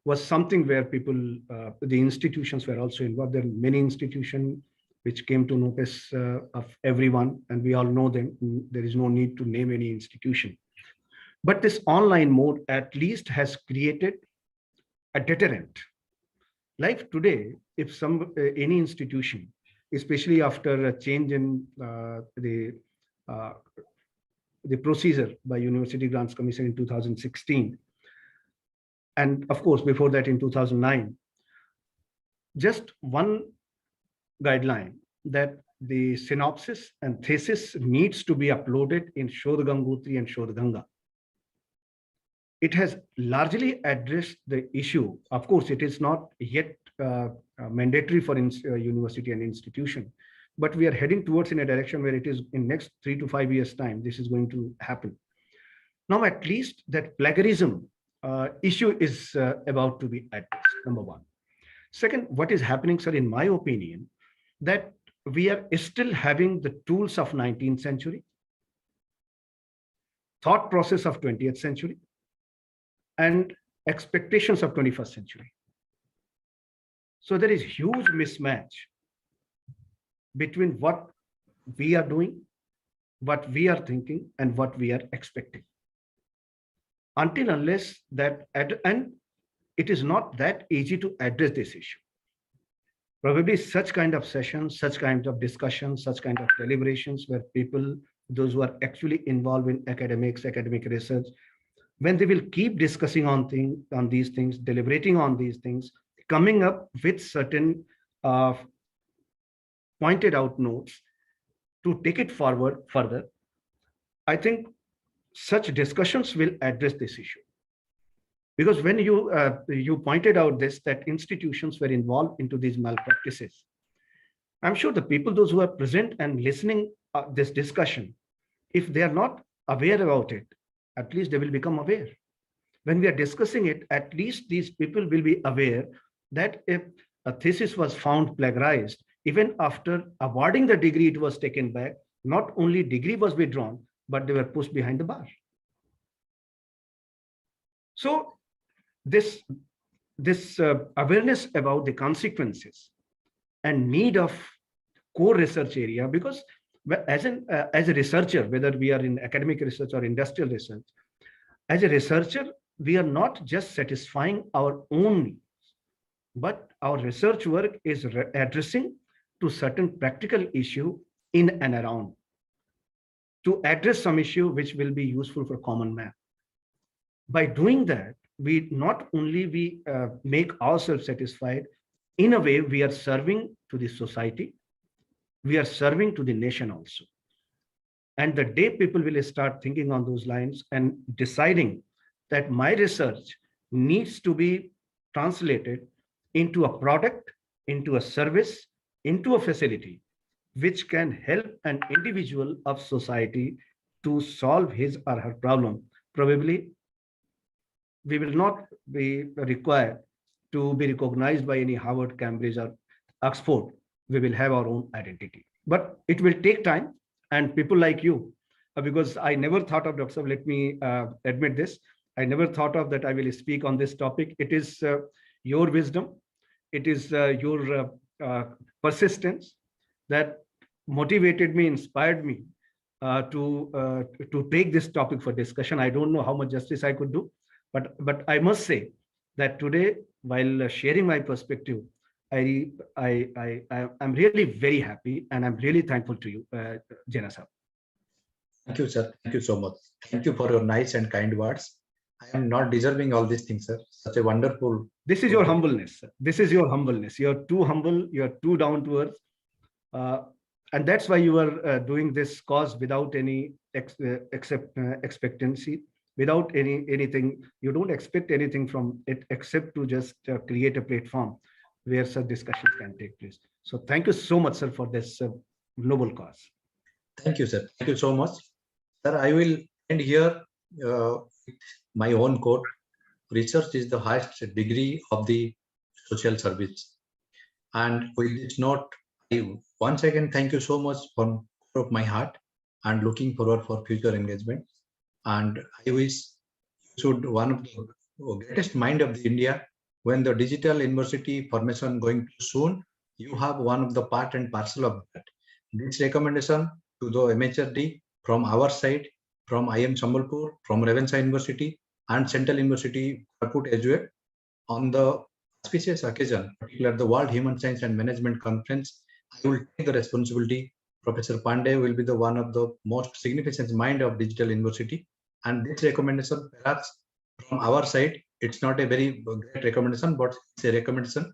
was something where people, the institutions were also involved. There are many institutions which came to notice of everyone, and we all know them. There is no need to name any institution. But this online mode at least has created a deterrent. Like today, if any institution, especially after a change in the procedure by University Grants Commission in 2016, and of course before that in 2009, just one guideline that the synopsis and thesis needs to be uploaded in Shodh Gangotri and Shodh Ganga. It has largely addressed the issue. Of course, it is not yet mandatory for university and institution, but we are heading towards in a direction where it is in next 3 to 5 years time, this is going to happen. Now, at least that plagiarism issue is about to be addressed, number one. Second, what is happening, sir, in my opinion, that we are still having the tools of 19th century, thought process of 20th century, and expectations of 21st century. So there is huge mismatch between what we are doing, what we are thinking, and what we are expecting. Until unless that, and it is not that easy to address this issue. Probably such kind of sessions, such kinds of discussions, such kind of deliberations where people, those who are actually involved in academics, academic research, when they will keep discussing on these things, deliberating on these things, coming up with certain pointed out notes to take it forward further, I think such discussions will address this issue. Because when you pointed out this, that institutions were involved into these malpractices, I'm sure the people, those who are present and listening this discussion, if they are not aware about it, at least they will become aware. When we are discussing it, at least these people will be aware that if a thesis was found plagiarized, even after awarding the degree, it was taken back. Not only degree was withdrawn, but they were pushed behind the bar. So this awareness about the consequences and need of core research area, because as a researcher, whether we are in academic research or industrial research, as a researcher, we are not just satisfying our own needs, but our research work is addressing to certain practical issue in and around, to address some issue which will be useful for common man. By doing that, we not only make ourselves satisfied, in a way we are serving to the society, we are serving to the nation also. And the day people will start thinking on those lines and deciding that my research needs to be translated into a product, into a service, into a facility, which can help an individual of society to solve his or her problem, probably we will not be required to be recognized by any Harvard, Cambridge, or Oxford. We will have our own identity. But it will take time, and people like you, because I never thought of, Dr. Let me admit this, I never thought of that I will speak on this topic. It is your wisdom, it is your persistence that motivated me, inspired me to take this topic for discussion. I don't know how much justice I could do, but I must say that today, while sharing my perspective, I'm really very happy and I'm really thankful to you, Jena sir. Thank you, sir. Thank you so much. Thank you for your nice and kind words. I am not deserving all these things, sir. Such a wonderful. This is your humbleness, sir. This is your humbleness. You're too humble. You're too down to earth. And that's why you are doing this cause without any expectancy, without anything. You don't expect anything from it except to just create a platform where such discussions can take place. So thank you so much, sir, for this noble cause. Thank you, sir. Thank you so much. Sir, I will end here with my own quote. Research is the highest degree of the social service. And with this note, I once again thank you so much from my heart and looking forward for future engagement. And I wish you should one of the greatest mind of the India. When the digital university formation going to soon, you have one of the part and parcel of that. This recommendation to the MHRD from our side, from IIM Sambalpur, from Ravenshaw University and Central University Koraput as well, on the auspicious occasion, particularly the World Human Science and Management Conference, I will take the responsibility. Professor Pandey will be the one of the most significant mind of digital university. And this recommendation, perhaps from our side, it's not a very great recommendation, but it's a recommendation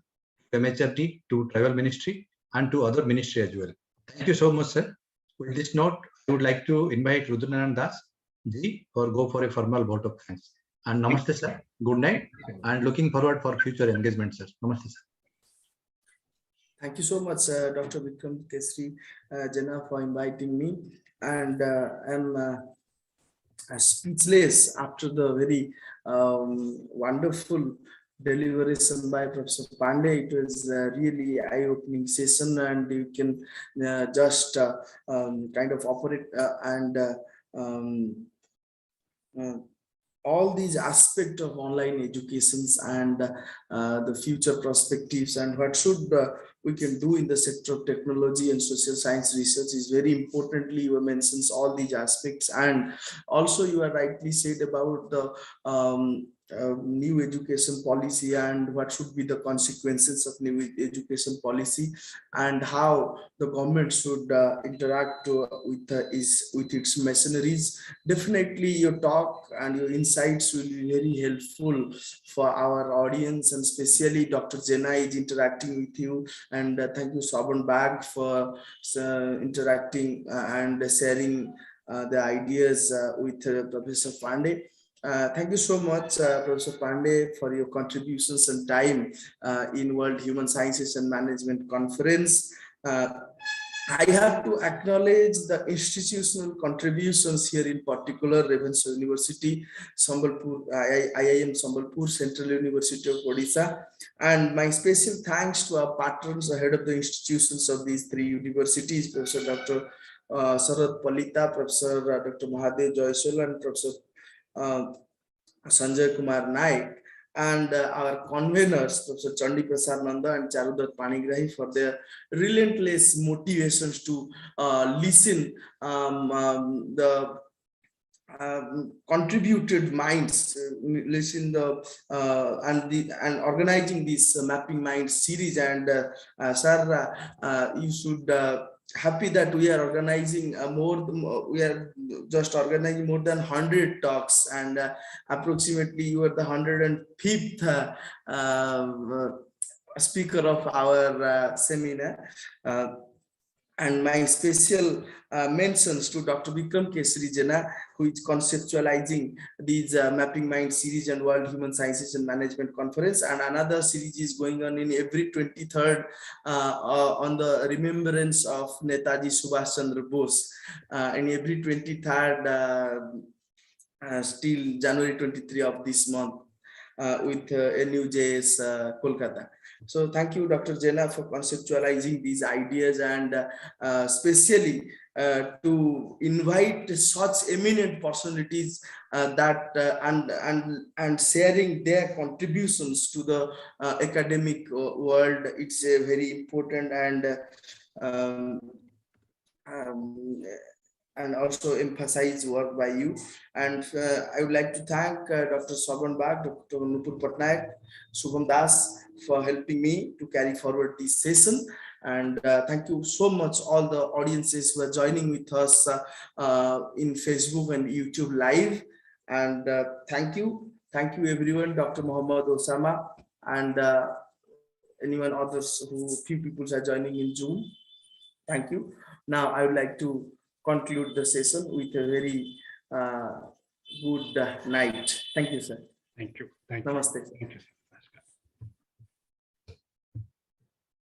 to MHRD, to Tribal Ministry, and to other ministry as well. Thank you so much, sir. With this note, I would like to invite Rudranand Das ji for go for a formal vote of thanks. And namaste, sir. Good night, and looking forward for future engagement, sir. Namaste, sir. Thank you so much, Dr. Vikram Kesri Jana, for inviting me. And I'm speechless after the very wonderful deliberation by Professor Pandey. It was really eye-opening session, and you can just kind of operate and all these aspects of online educations and the future perspectives and what should we can do in the sector of technology and social science research is very importantly you mentions all these aspects. And also you are rightly said about the new education policy and what should be the consequences of new education policy and how the government should interact with its machineries. Definitely your talk and your insights will be very helpful for our audience, and especially Dr. Jena is interacting with you, and thank you Saban Bag for interacting and sharing the ideas with Professor Pandey. Thank you so much, Professor Pandey, for your contributions and time in World Human Sciences and Management Conference. I have to acknowledge the institutional contributions here, in particular Ravenshaw University, Sambalpur, IIM Sambalpur, Central University of Odisha, and my special thanks to our patrons ahead of the institutions of these three universities, Professor Dr. Sarath Palita, Professor Dr. Mahadev Joyaswal, and Professor Sanjay Kumar Naik, and our conveners, Professor Chandi Prasad Nanda and Charudat Panigrahi, for their relentless motivations to listen the contributed minds, listen the and organizing this mapping mind series. And sir, you should happy that we are organizing we are just organizing more than 100 talks, and approximately you are the 105th speaker of our seminar. And my special mentions to Dr. Vikram Kesri Jena, who is conceptualizing these Mapping Mind series and World Human Sciences and Management Conference. And another series is going on in every 23rd on the remembrance of Netaji Subhash Chandra Bose, and every 23rd still January 23 of this month with NUJS Kolkata. So thank you, Dr. Jena, for conceptualizing these ideas, and especially to invite such eminent personalities and sharing their contributions to the academic world. It's a very important and also emphasize work by you. And I would like to thank Dr. Saban Bag, Dr. Nupur Patnaik, Shubham Das for helping me to carry forward this session. And thank you so much all the audiences who are joining with us in Facebook and YouTube Live. And thank you everyone, Dr. Muhammad Osama, and anyone others few people are joining in Zoom. Thank you. Now I would like to conclude the session with a very good night. Thank you, sir. Thank you. Thank you. Namaste. Thank you.